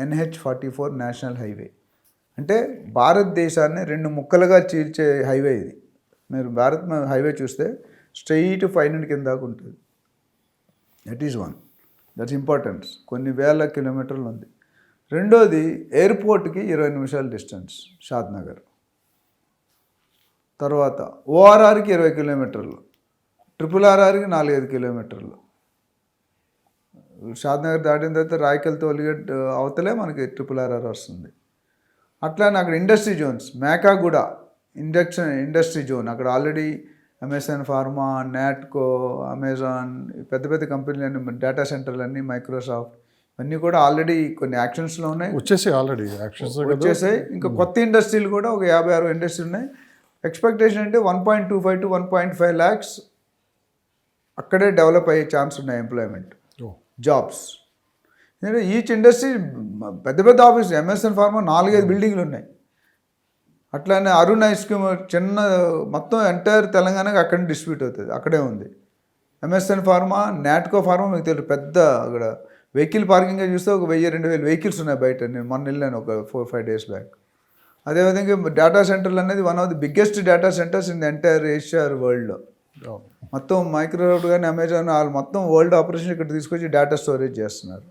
NH-44 national highway అంటే భారతదేశాన్ని 2 ముక్కలుగా చీల్చే హైవే ఇది. మీరు భారత్ హైవే చూస్తే స్ట్రెయిట్ పైన కింద దాకా ఉంటుంది. That is one, that's importance. కొన్ని వేల కిలోమీటర్లు ఉంది. రెండోది ఎయిర్పోర్ట్కి 20 నిమిషాల డిస్టెన్స్ షాద్నగర్. తర్వాత ORRకి 20 కిలోమీటర్లు, RRRకి 4-5 కిలోమీటర్లు. షాద్నగర్ దాటిన తర్వాత రాయకల్ తోలిగట్ అవతలే మనకి RRR వస్తుంది. అట్లానే అక్కడ industry Jones, Mekaguda industry zone, అక్కడ already MSN pharma, Natco, Amazon, పెద్ద పెద్ద కంపెనీలన్నీ, డేటా సెంటర్లన్నీ, మైక్రోసాఫ్ట్ ఇవన్నీ కూడా ఆల్రెడీ కొన్ని యాక్షన్స్లో ఉన్నాయి, వచ్చేసాయి. ఆల్రెడీ యాక్షన్స్ వచ్చేసాయి. ఇంకా కొత్త ఇండస్ట్రీలు కూడా ఒక 50-60 ఇండస్ట్రీలు ఉన్నాయి. ఎక్స్పెక్టేషన్ అంటే 1.25 to 1.5 lakhs అక్కడే డెవలప్ అయ్యే ఛాన్స్ ఉన్నాయి ఎంప్లాయ్మెంట్ జాబ్స్. ఎందుకంటే ఈచ్ ఇండస్ట్రీ పెద్ద పెద్ద ఆఫీస్ ఎంఎస్ఎన్ ఫార్మా 4-5 బిల్డింగ్లు ఉన్నాయి. అట్లానే అరుణ్ ఐస్ క్రీమ్ చిన్న మొత్తం ఎంటైర్ తెలంగాణకి అక్కడ డిస్ట్రిబ్యూట్ అవుతుంది, అక్కడే ఉంది. ఎంఎస్ఎన్ ఫార్మా, నాట్కో ఫార్మా మీకు తెలుసు పెద్ద అక్కడ వెహికల్ పార్కింగ్ చూస్తే ఒక 1000-2000 వెహికల్స్ ఉన్నాయి బయట. నేను మొన్న వెళ్ళాను ఒక 4-5 days బ్యాక్. అదేవిధంగా డేటా సెంటర్లు అనేది one of the biggest data centres in the entire Asia వరల్డ్లో. మొత్తం మైక్రోసాఫ్ట్ కానీ అమెజాన్ వాళ్ళు మొత్తం వరల్డ్ ఆపరేషన్ ఇక్కడ తీసుకొచ్చి డేటా స్టోరేజ్ చేస్తున్నారు.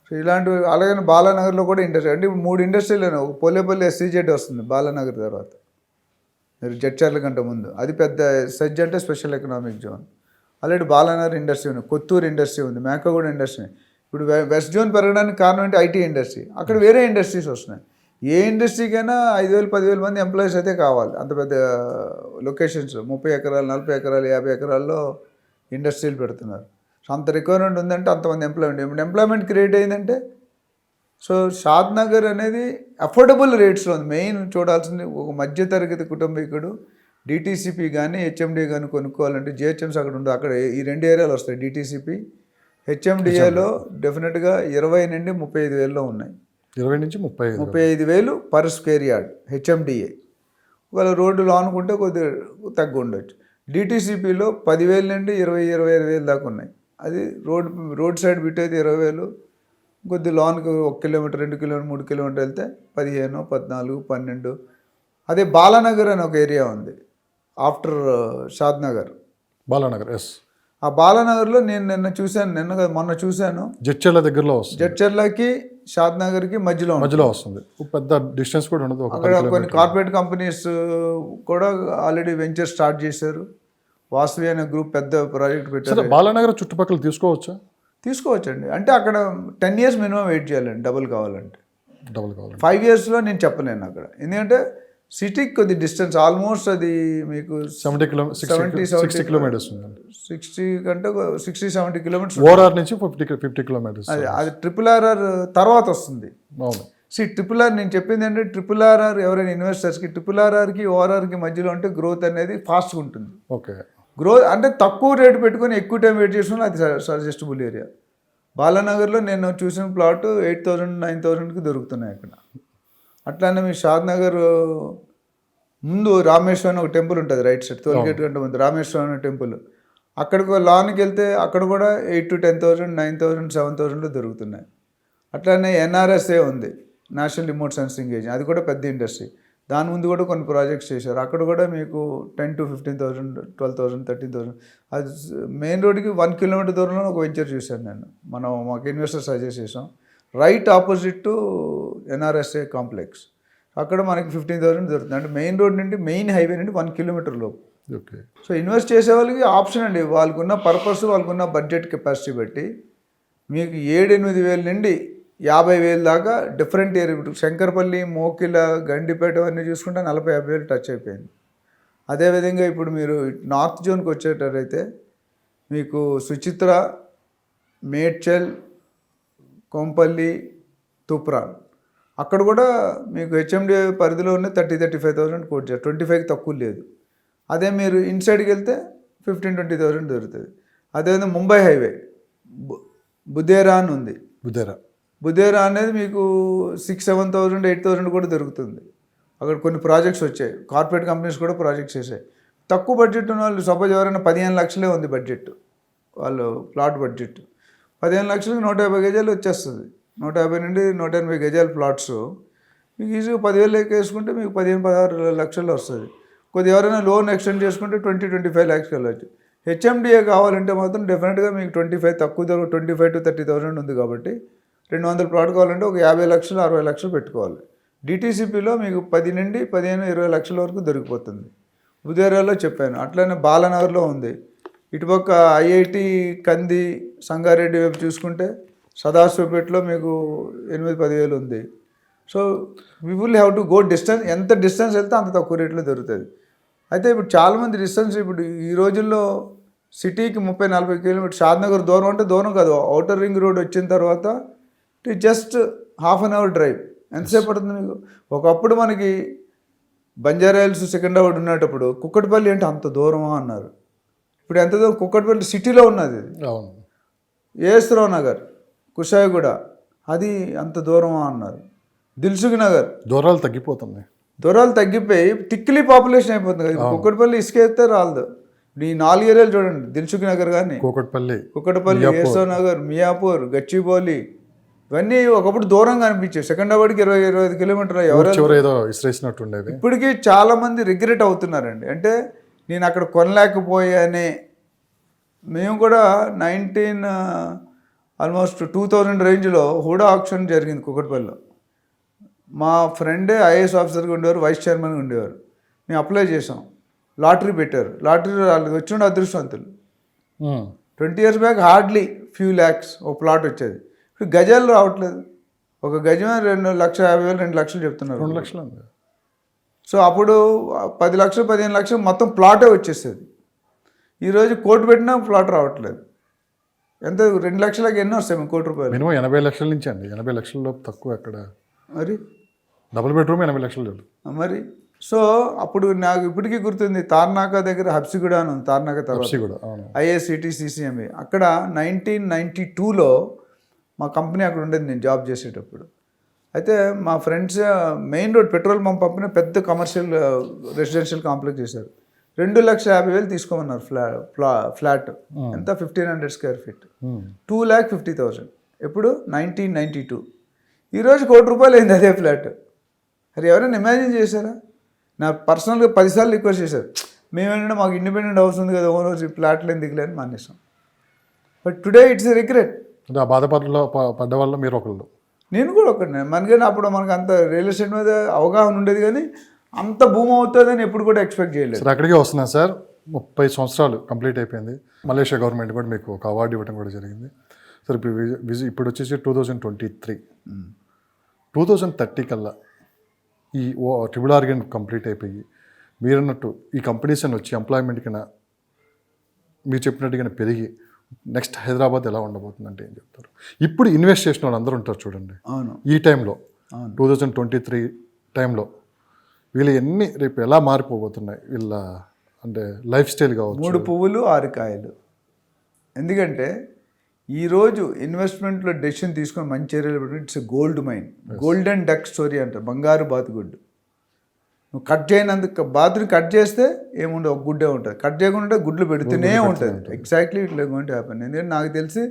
సో ఇలాంటివి. అలాగే బాలానగర్లో కూడా ఇండస్ట్రీ అంటే ఇప్పుడు 3 ఇండస్ట్రీలు ఒక పోలేపల్లి SEZ వస్తుంది బాలానగర్ తర్వాత, మీరు జడ్చర్ల కంటే ముందు. అది పెద్ద సెజ్ అంటే special economic zone. Already Balanagar industry ఉంది, కొత్తూరు ఇండస్ట్రీ ఉంది, మేకగూడ ఇండస్ట్రీ. ఇప్పుడు వెస్ట్ జోన్ పెరగడానికి కారణం అంటే ఐటీ ఇండస్ట్రీ. అక్కడ వేరే ఇండస్ట్రీస్ వస్తున్నాయి. ఏ ఇండస్ట్రీకైనా 5,000-10,000 మంది ఎంప్లాయీస్ అయితే కావాలి. అంత పెద్ద లొకేషన్స్ 30 ఎకరాలు, 40 ఎకరాలు, 50 ఎకరాల్లో ఇండస్ట్రీలు పెడుతున్నారు. సో అంత రిక్వైర్మెంట్ ఉందంటే అంతమంది ఎంప్లాయ్మెంట్. ఇప్పుడు ఎంప్లాయ్మెంట్ క్రియేట్ అయిందంటే సో షాద్ నగర్ అనేది అఫోర్డబుల్ రేట్స్లో ఉంది. మెయిన్ చూడాల్సింది ఒక మధ్యతరగతి కుటుంబీకుడు డిటీసీపీ కానీ హెచ్ఎండి కానీ కొనుక్కోవాలంటే జిహెచ్ఎంసీ అక్కడ ఉండదు. అక్కడ ఈ 2 ఏరియాలు వస్తాయి, డిటీసీపీ హెచ్ఎండిఏలో డెఫినెట్గా 20 నుండి 35,000లో ఉన్నాయి. 20 నుంచి 35,000 పర్ స్క్వేర్ యార్డ్ హెచ్ఎండిఏ. ఒకవేళ రోడ్డులో అనుకుంటే కొద్దిగా తగ్గి ఉండొచ్చు. డిటీసీపీలో 10,000 నుండి 20,000-25,000 దాకా ఉన్నాయి. అది రోడ్ సైడ్ బిట్ అయితే 20,000. కొద్ది లాన్కి 1 కిలోమీటర్, 2 కిలోమీటర్, 3 కిలోమీటర్ వెళ్తే 15, 14, 12. అదే బాలానగర్ అని ఒక ఏరియా ఉంది ఆఫ్టర్ షాద్ నగర్. బాలానగర్ ఎస్. ఆ బాలానగర్లో నేను మొన్న చూశాను. జడ్చర్ల దగ్గరలో వస్తుంది. జడ్చర్లకి షాద్ నగర్కి మధ్యలో వస్తుంది. పెద్ద డిస్టెన్స్ కూడా ఉండదు. అక్కడ కొన్ని కార్పొరేట్ కంపెనీస్ కూడా ఆల్రెడీ వెంచర్ స్టార్ట్ చేశారు. వాసవి అనే గ్రూప్ పెద్ద ప్రాజెక్ట్ పెట్టారు. బాలానగర్ చుట్టుపక్కల తీసుకోవచ్చండి. అంటే అక్కడ 10 years మినిమం వెయిట్ చేయాలండి డబుల్ కావాలంటే. 5 yearsలో నేను చెప్పలేను అక్కడ. ఎందుకంటే సిటీకి కొద్ది డిస్టెన్స్ ఆల్మోస్ట్ అది మీకు 60 కిలోమీటర్స్ 60-70 కిలోమీటర్స్. ఓఆర్ఆర్ నుంచి 50 కిలోమీటర్స్. అది RRR తర్వాత వస్తుంది. RRR నేను చెప్పింది అంటే RRR ఎవరైనా ఇన్వెస్టర్స్కి RRRకి ORRకి మధ్యలో అంటే గ్రోత్ అనేది ఫాస్ట్గా ఉంటుంది. ఓకే. గ్రోత్ అంటే తక్కువ రేటు పెట్టుకొని ఎక్కువ టైం వెయిట్ చేసుకుని అది సజెస్టబుల్ ఏరియా. బాలానగర్లో నేను చూసిన ప్లాట్ 8,000-9,000కి దొరుకుతున్నాయి అక్కడ. అట్లానే మీ షాద్ నగర్ ముందు రామేశ్వరం ఒక టెంపుల్ ఉంటుంది రైట్ సైడ్, టోల్గేట్ కంటే ముందు రామేశ్వరం అనే టెంపుల్. అక్కడికి లాన్కి వెళ్తే అక్కడ కూడా 8,000 to 10,000, 9,000, 7,000లో దొరుకుతున్నాయి. అట్లానే NRSA ఉంది, నేషనల్ రిమోట్ సెన్సింగ్ ఏజెన్సీ. అది కూడా పెద్ద ఇండస్ట్రీ. దాని ముందు కూడా కొన్ని ప్రాజెక్ట్స్ చేశారు. అక్కడ కూడా మీకు 10,000 to 15,000, 12,000, 13,000. అది మెయిన్ రోడ్కి 1 kilometer దూరంలో ఒక వెంచర్ చూశాను నేను. మాకు ఇన్వెస్టర్ సజెస్ట్ చేసాం. Right opposite to NRSA complex. అక్కడ మనకి 15,000 దొరుకుతుంది. అంటే మెయిన్ రోడ్ నుండి మెయిన్ హైవే నుండి 1 kilometer లోపు. ఓకే. సో ఇన్వెస్ట్ చేసే వాళ్ళకి ఆప్షన్ అండి. వాళ్ళకున్న పర్పస్, వాళ్ళకున్న బడ్జెట్ కెపాసిటీ బట్టి మీకు 7-8 వేల నుండి 50,000 దాకా డిఫరెంట్ ఏరియా. శంకర్పల్లి, మోకిల, గండిపేట అన్నీ చూసుకుంటే 40-50 వేలు టచ్ అయిపోయింది. అదేవిధంగా ఇప్పుడు మీరు నార్త్ జోన్కి వచ్చేటట్టయితే మీకు సుచిత్ర, మేడ్చల్, కొంపల్లి, తుప్రాన్ అక్కడ కూడా మీకు హెచ్ఎండి పరిధిలో ఉన్న 30,000-35,000 కోట్ చేయాలి. 25కి తక్కువ లేదు. అదే మీరు ఇన్సైడ్కి వెళ్తే 15,000-20,000 దొరుకుతుంది. అదేవిధంగా ముంబై హైవే బుదేరా అని ఉంది. బుదేరా అనేది మీకు 6,000-7,000, 8,000 కూడా దొరుకుతుంది. అక్కడ కొన్ని ప్రాజెక్ట్స్ వచ్చాయి, కార్పొరేట్ కంపెనీస్ కూడా ప్రాజెక్ట్స్ చేశాయి. తక్కువ బడ్జెట్ ఉన్న వాళ్ళు సపోజ్ ఎవరైనా 15 లక్షలే ఉంది బడ్జెట్, వాళ్ళు ప్లాట్ బడ్జెట్ 15 లక్షలకి 150 గజాలు వచ్చేస్తుంది. 150 నుండి 180 గజాల ప్లాట్స్ మీకు ఈజీగా 10,000 వేసుకుంటే మీకు 15-16 లక్షల్లో వస్తుంది. కొద్దిగా ఎవరైనా లోన్ ఎక్స్టెండ్ చేసుకుంటే 20-25 lakhsకి వెళ్ళచ్చు. హెచ్ఎండిఏ కావాలంటే మాత్రం డెఫినెట్గా మీకు 25 తక్కువ ధర 25,000 to 30,000 ఉంది కాబట్టి 200 ప్లాట్ కావాలంటే ఒక 50 లక్షలు 60 లక్షలు పెట్టుకోవాలి. డిటీసీపీలో మీకు 10 నుండి 15-20 లక్షల వరకు దొరికిపోతుంది. బుదేరాలో చెప్పాను. అట్లనే బాలానగర్లో ఉంది. ఇటుపక్క IIT కంది, సంగారెడ్డి వైపు చూసుకుంటే సదాశివపేటలో మీకు 8-10 వేలు ఉంది. So we will have to go distance. ఎంత డిస్టెన్స్ వెళ్తే అంత తక్కువ రేట్లో దొరుకుతుంది. అయితే ఇప్పుడు చాలామంది డిస్టెన్స్ ఇప్పుడు ఈ రోజుల్లో సిటీకి 30-40 కిలోమీటర్ షాద్ నగర్ దూరం అంటే దూరం కాదు. ఔటర్ రింగ్ రోడ్ వచ్చిన తర్వాత జస్ట్ ½ an hour డ్రైవ్. ఎంతసేపు పడుతుంది మీకు? ఒకప్పుడు మనకి బంజారాయిల్స్ సికింద్రాబాద్ ఉన్నప్పుడు కుక్కటిపల్లి అంటే అంత దూరమా అన్నారు. ఇప్పుడు ఎంత దూరం? కుక్కటిపల్లి సిటీలో ఉన్నది ఇది. అవును. ఏఎస్రావు నగర్, కుషాయిగూడ అది అంత దూరమా అన్నారు. దిల్సుఖ్ నగర్ దూరాలు తగ్గిపోతున్నాయి. దూరాలు తగ్గిపోయి తిక్కిలి పాపులేషన్ అయిపోతుంది కదా. కుక్కటిపల్లి ఇసుకేస్తే రాలదు. ఇప్పుడు ఈ 4 ఏరియాలు చూడండి, దిల్సుఖ్ నగర్ కానీ, కూకట్పల్లి, కుక్కటిపల్లి, ఏఎస్రావు నగర్, మియాపూర్, గచ్చిబౌలి ఇవన్నీ ఒకప్పుడు దూరంగా అనిపించాయి. సికింద్రాబాద్కి 20-25 కిలోమీటర్లు. ఎవరు ఏదో ఇసిరేసినట్టు ఉండేది. ఇప్పటికీ చాలామంది రిగ్రెట్ అవుతున్నారండి. అంటే నేను అక్కడ కొనలేకపోయానే. మేము కూడా ఆల్మోస్ట్ 2000 రేంజ్లో హుడా ఆక్షన్ జరిగింది కుక్కటిపల్లిలో. మా ఫ్రెండే ఐఏఎస్ ఆఫీసర్గా ఉండేవారు, వైస్ చైర్మన్గా ఉండేవారు. మేము అప్లై చేసాం, లాటరీ పెట్టారు. లాటరీ వాళ్ళకి వచ్చిన అదృష్టవంతులు. 20 years back hardly few lakhs ఒక ప్లాట్ వచ్చేది. ఇప్పుడు గజాలు రావట్లేదు. ఒక గజమే 2,50,000 2 లక్షలు చెప్తున్నారు. 2 లక్షలు అండి. సో అప్పుడు 10 లక్షలు 15 లక్షలు మొత్తం ప్లాటే వచ్చేసేది. ఈరోజు కోటి పెట్టినా ప్లాట్ రావట్లేదు. ఎంత 2 లక్షలకి ఎన్నో వస్తాయి మీకు? ₹1,00,00,000 మినిమం 80 లక్షల నుంచి అండి. 80 లక్షల లోపు తక్కువ ఎక్కడ. మరి డబుల్ బెడ్రూమ్ 80 లక్షలు లేదు మరి. సో అప్పుడు నాకు ఇప్పటికీ గుర్తుంది, తార్నాక దగ్గర హబ్సిగూడ అని ఉంది. తార్నాక తర్వాత కూడా. అవును. IACTCCME అక్కడ 1992లో మా కంపెనీ అక్కడ ఉండేది నేను జాబ్ చేసేటప్పుడు. అయితే మా friends main road petrol pump పక్కన పెద్ద కమర్షియల్ రెసిడెన్షియల్ కాంప్లెక్స్ చేశారు. 2,50,000 తీసుకోమన్నారు ఫ్లాట్. ఎంత? 1,500 square feet, 2,50,000. ఎప్పుడు? 1992. ఈరోజు ₹1,00,00,000 అయింది అదే ఫ్లాట్. అది ఎవరైనా ఇమాజిన్ చేశారా? నా పర్సనల్గా 10 సార్లు రిక్వెస్ట్ చేశారు. మేమేంటంటే మాకు ఇండిపెండెంట్ హౌస్ ఉంది కదా, ఓనర్స్ ఈ ఫ్లాట్లు ఎందుకులే అని మానేసాం. But today it's a regret. ఆ పడ్డ వల్ల మీరు ఒకళ్ళు. నేను కూడా ఒకటి. మనకైనా అప్పుడు మనకు అంత రియల్ ఎస్టేట్ మీద అవగాహన ఉండేది, కానీ అంత భూమి అవుతుందని ఎప్పుడు కూడా ఎక్స్పెక్ట్ చేయలేదు. సార్ అక్కడికే వస్తున్నాను సార్. 30 సంవత్సరాలు కంప్లీట్ అయిపోయింది. మలేషియా గవర్నమెంట్ కూడా మీకు ఒక అవార్డు ఇవ్వడం కూడా జరిగింది. సార్ ఇప్పుడు వచ్చేసి 2023, 2030 కల్లా ఈ ట్రిపుల్ ఆర్గన్ కంప్లీట్ అయిపోయి మీరన్నట్టు ఈ కంపెనీస్ అని వచ్చి ఎంప్లాయ్మెంట్ కింద మీరు చెప్పినట్టుగానే పెరిగి నెక్స్ట్ హైదరాబాద్ ఎలా ఉండబోతుందంటే ఏం చెప్తారు? ఇప్పుడు ఇన్వెస్ట్ చేసిన వాళ్ళు అందరూ ఉంటారు చూడండి. అవును. ఈ టైంలో 2023 టైంలో వీళ్ళు ఎన్ని రేపు ఎలా మారిపోబోతున్నాయి వీళ్ళ అంటే లైఫ్ స్టైల్ కావచ్చు. 3 పువ్వులు 6 కాయలు. ఎందుకంటే ఈరోజు ఇన్వెస్ట్మెంట్లో డెసిషన్ తీసుకొని మంచి ఏరియాలో పెట్టి it's gold mine. Golden duck story అంటారు, బంగారు బాతుగుడ్డు. నువ్వు కట్ చేయనందుకు బాతుని కట్ చేస్తే ఏముండదు, ఒక గుడ్డే ఉంటుంది. కట్ చేయకుండా గుడ్లు పెడుతూనే ఉంటుంది. ఎగ్జాక్ట్లీ ఇట్లా గోయింగ్ టు హ్యాపెన్. ఎందుకంటే నాకు తెలిసి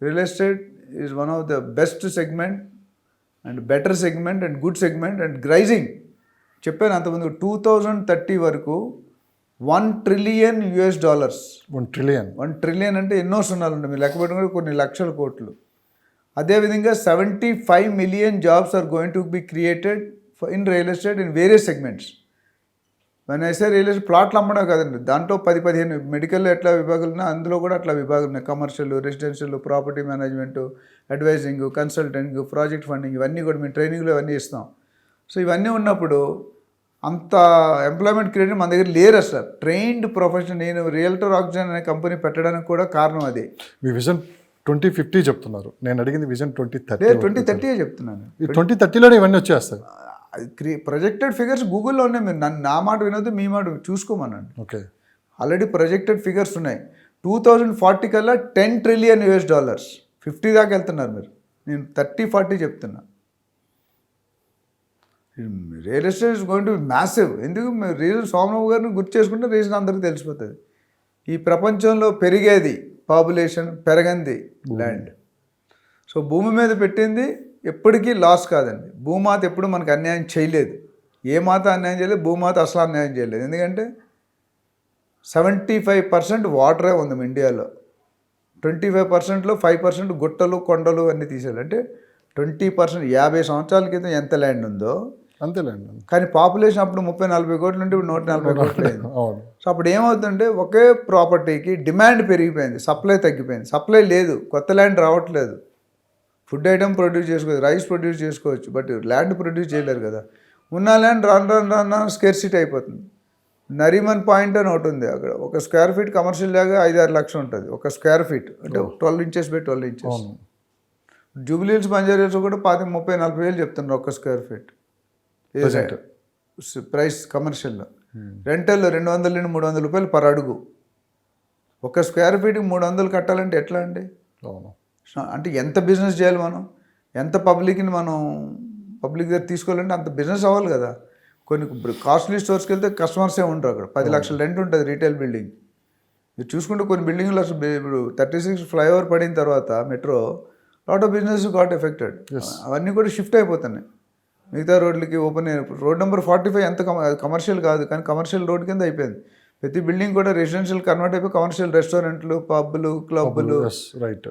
real estate is one of the best segment and better segment and good segment and grazing. చెప్పాను అంతమంది 2030 వరకు $1 trillion. $1 trillion అంటే ఎన్నో సున్నాలు ఉంటాయి. మీరు లెక్క పెట్టుకుంటే కొన్ని లక్షల కోట్లు. అదేవిధంగా 75 million jobs are going to be created in real estate in various segments. when I say real estate, ప్లాట్లు అమ్మడం కాదండి, దాంట్లో 10-15 మెడికల్లో ఎట్లా విభాగాలు ఉన్నాయి, అందులో కూడా అట్లా విభాగాలు ఉన్నాయి. Commercial, residential, property management, advising, consultant, project funding, ఇవన్నీ కూడా మేము ట్రైనింగ్లో ఇవన్నీ ఇస్తాం. సో ఇవన్నీ ఉన్నప్పుడు అంత ఎంప్లాయ్మెంట్ క్రియేట్ మన దగ్గర లేరు అసలు. Trained profession. నేను రియల్టర్ ఆక్సిజన్ అనే కంపెనీ పెట్టడానికి కూడా కారణం అదే. మీ విజన్ 2050 చెప్తున్నారు, నేను అడిగింది విజన్ 2030. 2030 చెప్తున్నాను. 2030లోనే ఇవన్నీ వచ్చేస్తాయి. ప్రొజెక్టెడ్ ఫిగర్స్ గూగుల్లో ఉన్నాయి. మీరు నా మాట వినొద్దు, మీ మాట చూసుకోమనండి. ఓకే, ఆల్రెడీ ప్రొజెక్టెడ్ ఫిగర్స్ ఉన్నాయి. 2040 కల్లా $10 trillion. 50 దాకా వెళ్తున్నారు మీరు. నేను 30-40 చెప్తున్నా. Real estate is going to be massive. ఎందుకు రీజన్ సోమరావు గారిని గుర్తు చేసుకుంటే రీజన్ అందరికీ తెలిసిపోతుంది. ఈ ప్రపంచంలో పెరిగేది పాపులేషన్, పెరగంది ల్యాండ్. సో భూమి మీద పెట్టింది ఎప్పటికీ లాస్ కాదండి. భూమాత ఎప్పుడు మనకు అన్యాయం చేయలేదు. ఏ మాత అన్యాయం చేయలేదు, భూమాత అసలు అన్యాయం చేయలేదు. ఎందుకంటే 75% వాటరే ఉంది ఇండియాలో. 25%లో 5% గుట్టలు, కొండలు అన్నీ తీసేయాలి. అంటే 20%, 50 సంవత్సరాల క్రితం ఎంత ల్యాండ్ ఉందో అంతేలేండి. కానీ పాపులేషన్ అప్పుడు 30-40 కోట్లు ఉంటే ఇప్పుడు 140 కోట్లు అయింది. సో అప్పుడు ఏమవుతుందంటే ఒకే ప్రాపర్టీకి డిమాండ్ పెరిగిపోయింది, సప్లై తగ్గిపోయింది. సప్లై లేదు, కొత్త ల్యాండ్ రావట్లేదు. ఫుడ్ ఐటమ్ ప్రొడ్యూస్ చేసుకోవచ్చు, రైస్ ప్రొడ్యూస్ చేసుకోవచ్చు, బట్ ల్యాండ్ ప్రొడ్యూస్ చేయలేరు కదా. ఉన్న ల్యాండ్ రాను స్కేర్సిటీ అయిపోతుంది. నరీమన్ పాయింట్ అని ఒకటి ఉంది అక్కడ. 1 square feet కమర్షియల్ లాగా 5-6 లక్షలు ఉంటుంది 1 square feet. అంటే 12 inches by 12 inches. Jubilee hills, Banjara hills కూడా 30-40 వేలు చెప్తున్నారు 1 square feet. ప్రైస్ కమర్షియల్లో. రెంటల్లో 200 నుండి 300 రూపాయలు పర్ అడుగు. ఒక స్క్వేర్ ఫీట్కి 300 కట్టాలంటే ఎట్లా అండి? అవును. అంటే ఎంత బిజినెస్ చేయాలి మనం, ఎంత పబ్లిక్ని మనం పబ్లిక్ దగ్గర తీసుకోవాలంటే అంత బిజినెస్ అవ్వాలి కదా. కొన్ని కాస్ట్లీ స్టోర్స్కి వెళ్తే కస్టమర్సే ఉంటారు. అక్కడ 10 లక్షల రెంట్ ఉంటుంది రీటైల్ బిల్డింగ్. మీరు చూసుకుంటే కొన్ని బిల్డింగ్లు అసలు ఇప్పుడు 36 ఫ్లైఓవర్ పడిన తర్వాత metro lot of business got affected. అవన్నీ కూడా షిఫ్ట్ అయిపోతున్నాయి మిగతా రోడ్లకి. ఓపెన్ రోడ్ నెంబర్ 45 ఎంత కమర్షియల్ కాదు, కానీ కమర్షియల్ రోడ్ కింద అయిపోయింది. ప్రతి బిల్డింగ్ కూడా రెసిడెన్షియల్ కన్వర్ట్ అయిపోయి కమర్షియల్ రెస్టారెంట్లు, పబ్లు, క్లబ్లు, right,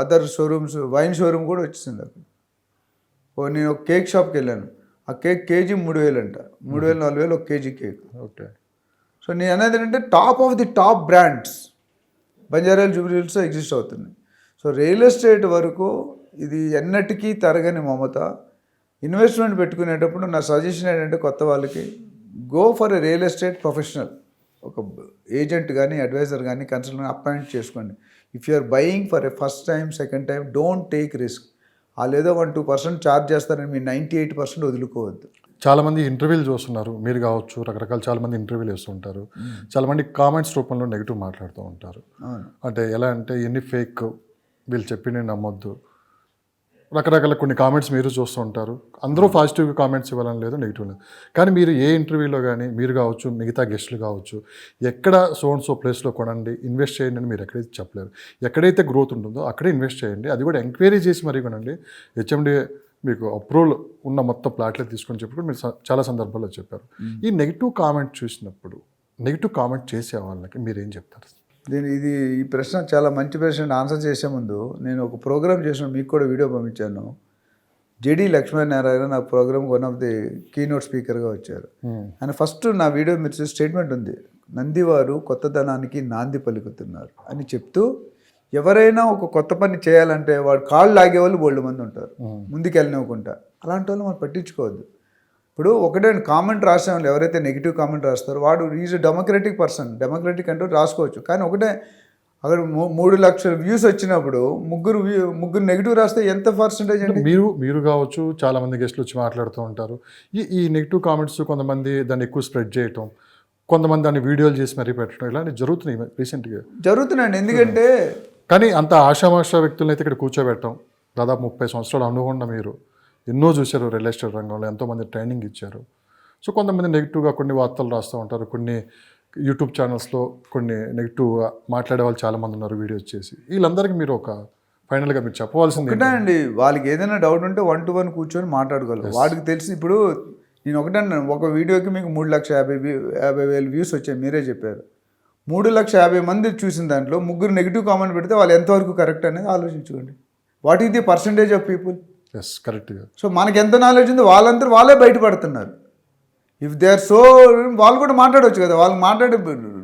other showrooms, wine showroom కూడా వచ్చింది అక్కడ. నేను ఒక కేక్ షాప్కి వెళ్ళాను. ఆ కేక్ కేజీ 3,000 అంట. 3,000 4,000 ఒక కేజీ కేక్. ఓకే. సో నేను అనేది ఏంటంటే top of the top brands బంజారాలు, జూబ్లీహిల్స్లో ఎగ్జిస్ట్ అవుతుంది. సో రియల్ ఎస్టేట్ వరకు ఇది ఎన్నటికీ తరగని మమత. ఇన్వెస్ట్మెంట్ పెట్టుకునేటప్పుడు నా సజెషన్ ఏంటంటే కొత్త వాళ్ళకి go for a real estate professional. ఒక ఏజెంట్ కానీ అడ్వైజర్ కానీ కన్సల్టెంట్ అపాయింట్ చేసుకోండి. If you are buying for a first time, second time, don't take risk. వాళ్ళు ఏదో 1-2% ఛార్జ్ చేస్తారని మీరు 98% వదులుకోవద్దు. చాలామంది ఇంటర్వ్యూలు చూస్తున్నారు, మీరు కావచ్చు, రకరకాల చాలామంది ఇంటర్వ్యూలు వేస్తుంటారు. చాలామంది కామెంట్స్ రూపంలో నెగిటివ్ మాట్లాడుతూ ఉంటారు. అంటే ఎలా అంటే ఎన్ని ఫేక్, వీళ్ళు చెప్పి నమ్మొద్దు, రకరకాల కొన్ని కామెంట్స్ మీరు చూస్తూ ఉంటారు. అందరూ పాజిటివ్ కామెంట్స్ ఇవ్వాలని లేదు, నెగిటివ్ లేదు. కానీ మీరు ఏ ఇంటర్వ్యూలో కానీ మీరు కావచ్చు, మిగతా గెస్టులు కావచ్చు, ఎక్కడ సో ప్లేస్లో కొనండి, ఇన్వెస్ట్ చేయండి అని మీరు ఎక్కడైతే చెప్పలేరు. ఎక్కడైతే గ్రోత్ ఉంటుందో అక్కడే ఇన్వెస్ట్ చేయండి. అది కూడా ఎంక్వైరీ చేసి మరీ కొనండి. హెచ్ఎండి మీకు అప్రూవల్ ఉన్న మొత్తం ప్లాట్లే తీసుకొని చెప్పి మీరు చాలా సందర్భాల్లో చెప్పారు. ఈ నెగిటివ్ కామెంట్ చూసినప్పుడు, నెగిటివ్ కామెంట్ చేసే వాళ్ళకి మీరేం చెప్తారు? ఈ ప్రశ్న చాలా మంచి ప్రశ్న. ఆన్సర్ చేసే ముందు నేను ఒక ప్రోగ్రామ్ చేసిన, మీకు కూడా వీడియో పంపించాను. జేడి లక్ష్మీనారాయణ నా program one of the keynote స్పీకర్గా వచ్చారు. ఆయన ఫస్ట్ నా వీడియో మీరు స్టేట్మెంట్ ఉంది, నందివారు కొత్తదనానికి నాంది పలుకుతున్నారు అని చెప్తూ, ఎవరైనా ఒక కొత్త పని చేయాలంటే వాడు కాళ్ళు లాగే వాళ్ళు బోల్డ్ మంది ఉంటారు ముందుకెళ్ళనివ్వకుండా. అలాంటి వాళ్ళు మనం పట్టించుకోవద్దు. ఇప్పుడు ఒకటే కామెంట్ రాసే వాళ్ళు ఎవరైతే నెగిటివ్ కామెంట్ రాస్తారో వాడు ఈజ్ డెమోక్రటిక్ పర్సన్. డెమోక్రటిక్ అంటే రాసుకోవచ్చు. కానీ ఒకటే అక్కడ 3 లక్షల వ్యూస్ వచ్చినప్పుడు ముగ్గురు నెగిటివ్ రాస్తే ఎంత పర్సెంటేజ్ అండి? మీరు కావచ్చు, చాలామంది గెస్ట్లు వచ్చి మాట్లాడుతూ ఉంటారు. ఈ నెగిటివ్ కామెంట్స్ కొంతమంది దాన్ని ఎక్కువ స్ప్రెడ్ చేయటం, కొంతమంది దాన్ని వీడియోలు చేసి మరీ పెట్టడం, ఇలాంటివి జరుగుతున్నాయి రీసెంట్గా. జరుగుతున్నాయండి. ఎందుకంటే కానీ అంత ఆషామాషా వ్యక్తులను అయితే ఇక్కడ కూర్చోబెట్టడం. దాదాపు 30 సంవత్సరాలు అనుకుండా మీరు ఎన్నో చూశారు రియల్ ఎస్టేట్ రంగంలో, ఎంతోమంది ట్రైనింగ్ ఇచ్చారు. సో కొంతమంది నెగిటివ్గా కొన్ని వార్తలు రాస్తూ ఉంటారు. కొన్ని యూట్యూబ్ ఛానల్స్లో కొన్ని నెగిటివ్గా మాట్లాడే వాళ్ళు చాలామంది ఉన్నారు వీడియోస్ చేసి. వీళ్ళందరికీ మీరు ఒక ఫైనల్గా మీరు చెప్పవలసింది ఒకటే అండి, వాళ్ళకి ఏదైనా డౌట్ ఉంటే 1-to-1 కూర్చొని మాట్లాడగలరు. వాడికి తెలిసి ఇప్పుడు నేను ఒకటే ఒక వీడియోకి మీకు 3,50,000 వ్యూస్ వచ్చాయి, మీరే చెప్పారు. 3,50,000 మంది చూసిన దాంట్లో 3 నెగిటివ్ కామెంట్ పెడితే వాళ్ళు ఎంతవరకు కరెక్ట్ అనేది ఆలోచించుకోండి. What is the percentage of people? Yes, కరెక్ట్గా. సో మనకి ఎంత నాలెడ్జ్ ఉందో వాళ్ళే బయటపడుతున్నారు. ఇఫ్ దే ఆర్ సో, వాళ్ళు కూడా మాట్లాడవచ్చు కదా. వాళ్ళు మాట్లాడే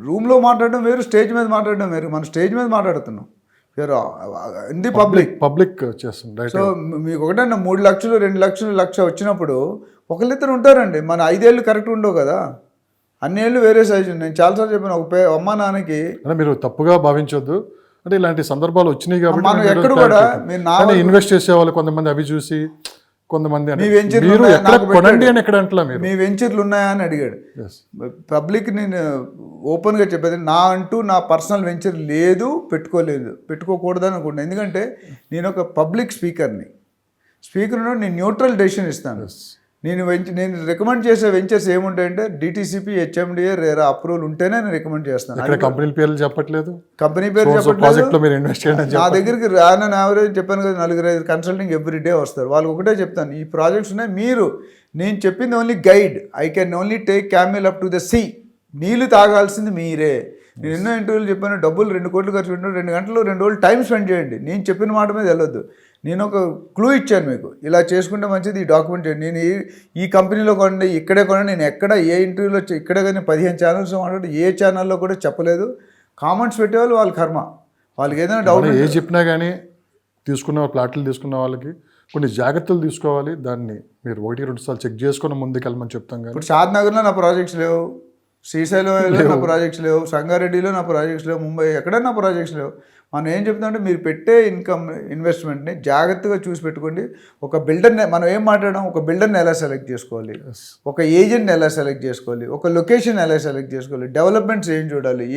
రూమ్లో మాట్లాడడం వేరు, స్టేజ్ మీద మాట్లాడడం వేరు. మనం స్టేజ్ మీద మాట్లాడుతున్నాం, ఇన్ ది పబ్లిక్ చేస్తుంది. సో మీకు ఒకటన్నా 3 లక్షలు 2 లక్షలు 1,00,000 వచ్చినప్పుడు ఒకళ్ళిద్దరు ఉంటారండి. మన 5 ఏళ్ళు కరెక్ట్ ఉండవు కదా, అన్ని ఏళ్ళు వేరే సైజు. నేను చాలాసార్లు చెప్పాను, అమ్మ నాన్నకి మీరు తప్పుగా భావించొద్దు. అంటే ఇలాంటి సందర్భాలు వచ్చినాయి కాబట్టి మనం ఎక్కడ కూడా ఇన్వెస్ట్ చేసే వాళ్ళు కొంతమంది అవి చూసి కొంతమంది మీ వెంచర్లు ఉన్నాయా అని అడిగాడు. పబ్లిక్ నేను ఓపెన్గా చెప్పేది, అంటూ నా పర్సనల్ వెంచర్ లేదు, పెట్టుకోకూడదు అనుకుంటున్నాను. ఎందుకంటే నేను ఒక పబ్లిక్ స్పీకర్ నేను న్యూట్రల్ డెసిషన్ ఇస్తాను. నేను రికమెండ్ చేసే వెంచర్స్ ఏముంటాయంటే డిటిసిపి, హెచ్ఎండిఏ, రేరా అప్రూవల్ ఉంటేనే నేను రికమెండ్ చేస్తాను. కంపెనీ పేర్లు చెప్పట్లేదు, నా దగ్గరికి రానని యావరేజ్ చెప్పాను కదా, 4-5 కన్సల్టింగ్ ఎవ్రీడే వస్తారు. వాళ్ళకి ఒకటే చెప్తాను, ఈ ప్రాజెక్ట్స్ ఉన్నాయి, నేను చెప్పింది only guide. I can only take camel up to the sea. నీళ్లు తాగాల్సింది మీరే. నేను ఎన్నో ఇంటర్వ్యూలు చెప్పాను, డబ్బులు 2 కోట్లు ఖర్చు పెట్టాను, 2 గంటలు 2 రోజులు టైం స్పెండ్ చేయండి. నేను చెప్పిన మాట మీద వెళ్ళొద్దు. నేను ఒక క్లూ ఇచ్చాను మీకు, ఇలా చేసుకుంటే మంచిది, ఈ డాక్యుమెంట్ చేయండి. నేను ఈ కంపెనీలో కొనండి, ఇక్కడే కొనండి. నేను ఎక్కడ ఏ ఇంటర్వ్యూలో ఇక్కడే కానీ 15 ఛానల్స్ మాట్లాడి ఏ ఛానల్లో కూడా చెప్పలేదు. కామెంట్స్ పెట్టేవాళ్ళు వాళ్ళ కర్మ. వాళ్ళకి ఏదైనా డౌట్ ఏ చెప్పినా కానీ ప్లాట్లు తీసుకున్న వాళ్ళకి కొన్ని జాగ్రత్తలు తీసుకోవాలి. దాన్ని మీరు 1-2 సార్లు చెక్ చేసుకుని ముందుకెళ్ళమని చెప్తాం. కానీ ఇప్పుడు షాద్నగర్లో నా ప్రాజెక్ట్స్ లేవు, శ్రీశైలంలో నా ప్రాజెక్ట్స్ లేవు, సంగారెడ్డిలో నా ప్రాజెక్ట్స్ లేవు, ముంబై ఎక్కడైనా ప్రాజెక్ట్స్ లేవు. మనం ఏం చెప్తామంటే మీరు పెట్టే ఇన్వెస్ట్మెంట్ని జాగ్రత్తగా చూసి పెట్టుకోండి. ఒక బిల్డర్ని మనం ఏం మాట్లాడడం, ఒక బిల్డర్ని ఎలా సెలెక్ట్ చేసుకోవాలి, ఒక ఏజెంట్ని ఎలా సెలెక్ట్ చేసుకోవాలి, ఒక లొకేషన్ ఎలా సెలెక్ట్ చేసుకోవాలి, డెవలప్మెంట్స్ ఏం చూడాలి,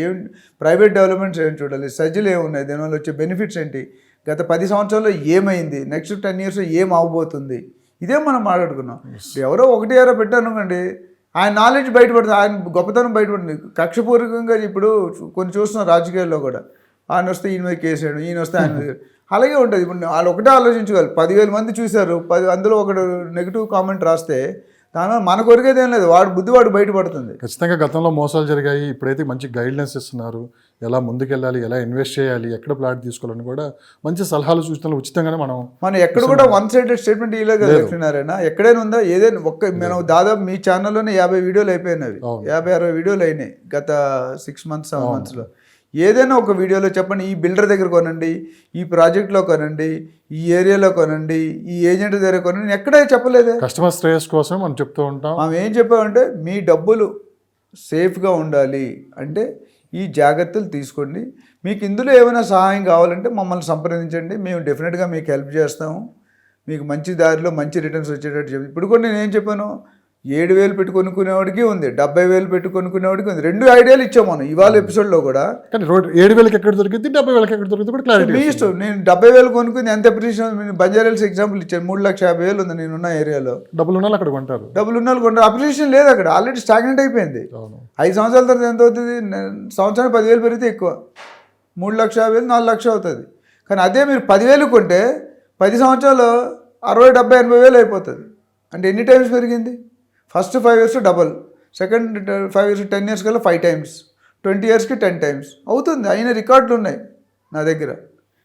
ప్రైవేట్ డెవలప్మెంట్స్ ఏం చూడాలి, సజ్జలు ఏమున్నాయి, దీనివల్ల వచ్చే బెనిఫిట్స్ ఏంటి, గత 10 సంవత్సరాల్లో ఏమైంది, నెక్స్ట్ 10 years ఏం అవబోతుంది, ఇదే మనం మాట్లాడుకున్నాం. ఎవరో ఒకటి ఎవరో పెట్టానుకోండి, ఆయన నాలెడ్జ్ బయటపడుతుంది, ఆయన గొప్పతనం బయటపడుతుంది. కక్షపూర్వకంగా ఇప్పుడు కొన్ని చూస్తున్నాం రాజకీయాల్లో కూడా, ఆయన వస్తే ఈయన మీద కేసాడు, ఈయన వస్తే ఆయన మీద, అలాగే ఉంటుంది. ఇప్పుడు వాళ్ళు ఒకటే ఆలోచించగలరు. 10,000 మంది చూశారు, అందులో ఒకడు నెగిటివ్ కామెంట్ రాస్తే దానివల్ల మన కొరికేది ఏం లేదు, వాడు బయటపడుతుంది. ఖచ్చితంగా గతంలో మోసాలు జరిగాయి, ఇప్పుడైతే మంచి గైడ్లైన్స్ ఇస్తున్నారు, ఎలా ముందుకెళ్ళాలి, ఎలా ఇన్వెస్ట్ చేయాలి, ఎక్కడ ప్లాట్ తీసుకోవాలని కూడా మంచి సలహాలు సూచనలు ఉచితంగానే మనం ఎక్కడ కూడా వన్ సైడెడ్ స్టేట్మెంట్ ఇలాగ లక్ష్మీనారాయణ ఎక్కడైనా ఉందా? ఏదైనా మనం దాదాపు మీ ఛానల్లోనే 50 వీడియోలు అయిపోయినవి, 50-60 వీడియోలు అయినాయి గత 6 months 7 monthsలో. ఏదైనా ఒక వీడియోలో చెప్పండి, ఈ బిల్డర్ దగ్గర కొనండి, ఈ ప్రాజెక్ట్లో కొనండి, ఈ ఏరియాలో కొనండి, ఈ ఏజెంట్ దగ్గర కొనండి, ఎక్కడే చెప్పలేదే. కస్టమర్ శ్రేయస్ కోసం మనం చెప్తూ ఉంటాం. మనం ఏం చెప్పామంటే మీ డబ్బులు సేఫ్గా ఉండాలి అంటే ఈ జాగ్రత్తలు తీసుకోండి. మీకు ఇందులో ఏమైనా సహాయం కావాలంటే మమ్మల్ని సంప్రదించండి, మేము డెఫినెట్గా మీకు హెల్ప్ చేస్తాము, మీకు మంచి దారిలో మంచి రిటర్న్స్ వచ్చేటట్టు చెప్పి. ఇప్పుడు కూడా నేను ఏం చెప్పాను, 7,000 పెట్టి కొనుక్కునేవాడికి ఉంది, 70,000 పెట్టి కొనుక్కునేవాడికి ఉంది. 2 ఐడియాలు ఇచ్చాం మనం ఇవాళ ఎపిసోడ్లో కూడా. కానీ 7,000 ఎక్కడ దొరికింది, 70,000 ఎక్కడ దొరికింది కూడా క్లారిటీ మీ ఇష్టం. నేను 70,000 కొనుక్కుంది ఎంత అప్రిషియేషన్. నేను బంజారాల్స్ ఎగ్జాంపుల్ ఇచ్చాను, 3,50,000 ఉంది నేనున్న ఏరియాలో. డబ్బులు ఉన్న వాళ్ళు అక్కడ కొంటారు, డబ్బులు ఉన్న వాళ్ళు కొంటారు. అప్రిషియేషన్ లేదు అక్కడ, ఆల్రెడీ స్టాగ్నెంట్ అయిపోయింది. 5 సంవత్సరాల తర్వాత ఎంత అవుతుంది, సంవత్సరానికి 10,000 పెరిగితే ఎక్కువ, 3,50,000 4,00,000 అవుతుంది. కానీ అదే మీరు 10,000 కొంటే 10 సంవత్సరాలు 60, 70, 80,000 అయిపోతుంది. అంటే ఎన్ని టైమ్స్ పెరిగింది? First 5 years double, second 5 years 10 years కల్లా 5 times, 20 yearsకి 10 times అవుతుంది. అయిన రికార్డులు ఉన్నాయి నా దగ్గర.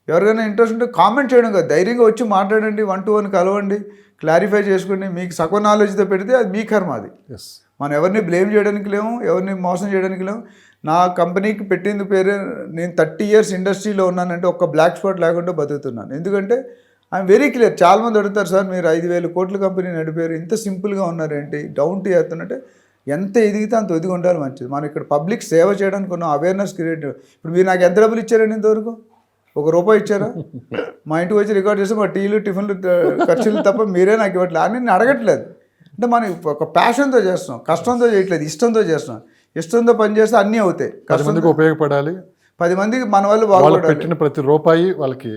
ఎవరికైనా ఇంట్రెస్ట్ ఉంటే కామెంట్ చేయడం కాదు, ధైర్యంగా వచ్చి మాట్లాడండి, 1-to-1 కలవండి, క్లారిఫై చేసుకోండి. మీకు సగం నాలెడ్జ్తో పెడితే అది మీ కర్మ. అది మనం ఎవరిని బ్లేమ్ చేయడానికి లేము, ఎవరిని మోసం చేయడానికి లేము. నా కంపెనీకి పెట్టింది పేరు, నేను 30 years ఇండస్ట్రీలో ఉన్నానంటే ఒక్క బ్లాక్ స్పాట్ లేకుండా బతుకుతున్నాను. ఎందుకంటే ఐఎమ్ వెరీ క్లియర్. చాలామంది అడుగుతారు, సార్ మీరు 5,000 కోట్ల కంపెనీ నడిపారు, ఇంత సింపుల్గా ఉన్నారేంటి, డౌన్ టు ఎర్త్ అంటే ఎంత ఎదిగితే అంత ఎదిగి ఉండాలి మంచిది. మనం ఇక్కడ పబ్లిక్ సేవ చేయడానికి ఉన్న అవేర్నెస్ క్రియేట్. ఇప్పుడు మీరు నాకు ఎంత డబ్బులు ఇచ్చారండి ఇంతవరకు? ₹1 ఇచ్చారా? మా ఇంటికి వచ్చి రికార్డ్ చేస్తే మా టీలు టిఫిన్లు ఖర్చులు తప్ప మీరే నాకు ఇవ్వట్లేదు అని నేను అడగట్లేదు. అంటే మనం ఒక ప్యాషన్తో చేస్తున్నాం, కష్టంతో చేయట్లేదు, ఇష్టంతో చేస్తున్నాం. ఇష్టంతో పని చేస్తే అన్నీ అవుతాయి. 10 మందికి ఉపయోగపడాలి, 10 మందికి మన వాళ్ళు బాగుపడాలి. పెట్టిన ప్రతి రూపాయి వాళ్ళకి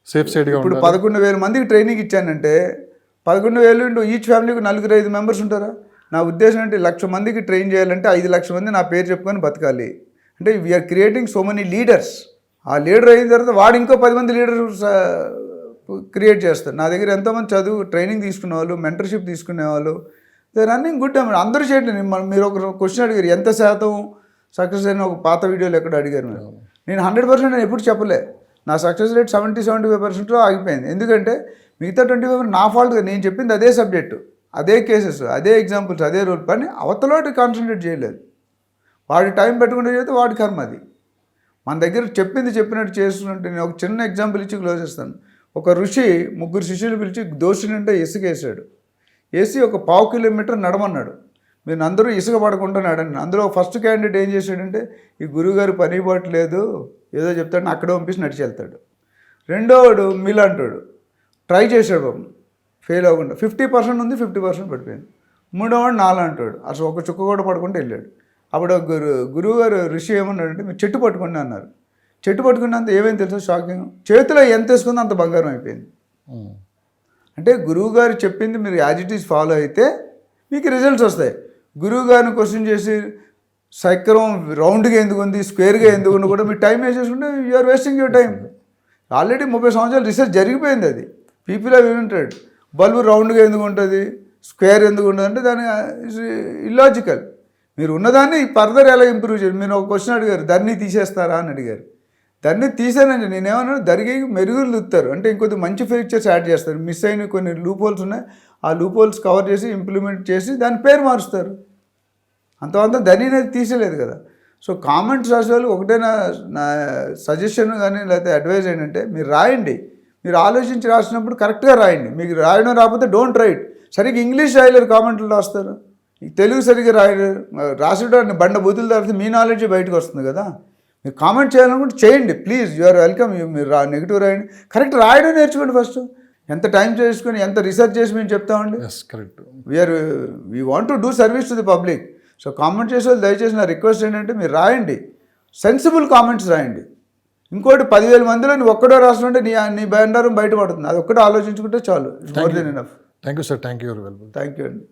సేఫ్ సైడ్గా. ఇప్పుడు 11,000 మందికి ట్రైనింగ్ ఇచ్చానంటే 11,000 ఈచ్ ఫ్యామిలీకి 4-5 members ఉంటారా? నా ఉద్దేశం అంటే 1,00,000 మందికి ట్రైన్ చేయాలంటే 5 లక్షల మంది నా పేరు చెప్పుకొని బతకాలి. అంటే we are creating so many leaders. ఆ లీడర్ అయిన తర్వాత వాడు ఇంకో 10 మంది లీడర్స్ క్రియేట్ చేస్తారు. నా దగ్గర ఎంతోమంది చదువు ట్రైనింగ్ తీసుకునే వాళ్ళు, మెంటర్షిప్ తీసుకునే వాళ్ళు, దే రన్నింగ్ గుడ్. అందరూ చేయండి. మీరు ఒక క్వశ్చన్ అడిగారు, ఎంత శాతం సక్సెస్ అయిన ఒక పాత వీడియోలు ఎక్కడ అడిగారు మీరు. నేను 100% నేను ఎప్పుడు చెప్పలే. నా సక్సెస్ రేట్ 70-75%లో ఆగిపోయింది. ఎందుకంటే మిగతా 25% నా ఫాల్ట్గా. నేను చెప్పింది అదే సబ్జెక్టు, అదే కేసెస్, అదే ఎగ్జాంపుల్స్, అదే రోల్. పని అవతలోటి కాన్సన్ట్రేట్ చేయలేదు. వాడి టైం పెట్టుకుంటే చేస్తే వాడి కర్మ అది. మన దగ్గర చెప్పింది చెప్పినట్టు చేస్తున్నట్టు. నేను ఒక చిన్న ఎగ్జాంపుల్ ఇచ్చి క్లోజ్ చేస్తాను. ఒక ఋషి 3 శిష్యులు పిలిచి దోషునింటే ఇసుక వేసాడు. వేసి ఒక 1/2 kilometer నడమన్నాడు. మీరు అందరూ ఇసుక పడకుండా నడండి. అందులో ఫస్ట్ క్యాండిడేట్ ఏం చేశాడంటే, ఈ గురువుగారు పని పట్టలేదు ఏదో చెప్తాడు, అక్కడ పంపించి నడిచి వెళ్తాడు. రెండోవాడు మిల్ అంటాడు, ట్రై చేశాడు బాబు, ఫెయిల్ అవ్వకుండా 50% ఉంది, 50% పడిపోయింది. మూడోవాడు 4 అంటాడు, అసలు ఒక చుక్క కూడా పడకుండా వెళ్ళాడు. అప్పుడు గురువుగారు ఋషి ఏమన్నాడంటే, మీరు చెట్టు పట్టుకోండి అన్నారు. చెట్టు పట్టుకున్నంత ఏమైంది తెలుసా షాకింగ్, చేతిలో ఎంత వేసుకుందో అంత బంగారం అయిపోయింది. అంటే గురువుగారు చెప్పింది మీరు యాజ్ ఇట్ ఈజ్ ఫాలో అయితే మీకు రిజల్ట్స్ వస్తాయి. గురువుగారిని క్వశ్చన్ చేసి చక్రం రౌండ్గా ఎందుకు ఉంది, స్క్వేర్గా ఎందుకు ఉంది కూడా మీరు టైం వేస్ట్ చేసుకుంటే you're wasting your time. Already 30 సంవత్సరాలు రీసెర్చ్ జరిగిపోయింది. అది పీపుల్ హ్యావ్ వింటాడు. బల్బు రౌండ్గా ఎందుకు ఉంటుంది, స్క్వేర్ ఎందుకు ఉంటుంది అంటే దాని ఇల్లాజికల్. మీరు ఉన్నదాన్ని ఫర్దర్ ఎలా ఇంప్రూవ్ చేయాలి. మీరు ఒక క్వశ్చన్ అడిగారు, దాన్ని తీసేస్తారా అని అడిగారు. దాన్ని తీసానండి. నేనేమన్నా దరిగి మెరుగులు దిద్దుతారు అంటే ఇంకొద్ది మంచి ఫీచర్స్ యాడ్ చేస్తారు. మిస్ అయిన కొన్ని లూప్ హోల్స్ ఉన్నాయి, ఆ లూప్ హోల్స్ కవర్ చేసి ఇంప్లిమెంట్ చేసి దాని పేరు మారుస్తారు. అంతవంతా దాన్ని అనేది తీసేలేదు కదా. సో కామెంట్స్ రాసేవాళ్ళు ఒకటే నా సజెషన్ కానీ లేకపోతే అడ్వైజ్ ఏంటంటే, మీరు రాయండి, మీరు ఆలోచించి రాసినప్పుడు కరెక్ట్గా రాయండి. మీకు రాయడం రాకపోతే డోంట్ రైట్. సరిగ్గా ఇంగ్లీష్ రాయలేరు, కామెంట్లు రాస్తారు. తెలుగు సరిగ్గా రాయలేరు, రాసేటాన్ని బండ బూతులు రాస్తే మీ నాలెడ్జ్ బయటకు వస్తుంది కదా. మీరు కామెంట్ చేయాలనుకుంటే చేయండి ప్లీజ్, యు ఆర్ వెల్కమ్. మీరు నెగిటివ్ రాయండి, కరెక్ట్ రాయడం నేర్చుకోండి ఫస్ట్. ఎంత టైం చేసుకుని ఎంత రీసెర్చ్ చేసి మేము చెప్తామండి. Yes correct. We want to do service to the public. So comment చేసే వాళ్ళు దయచేసి నా రిక్వెస్ట్ ఏంటంటే మీరు రాయండి, సెన్సిబుల్ కామెంట్స్ రాయండి. ఇంకోటి 10,000 మందిలో నువ్వు ఒక్కడో రాస్తుంటే నీ బండారం బయటపడుతుంది. అది ఒక్కటే ఆలోచించుకుంటే చాలు. More than enough. Thank you sir, thank you very well. Thank you అండి.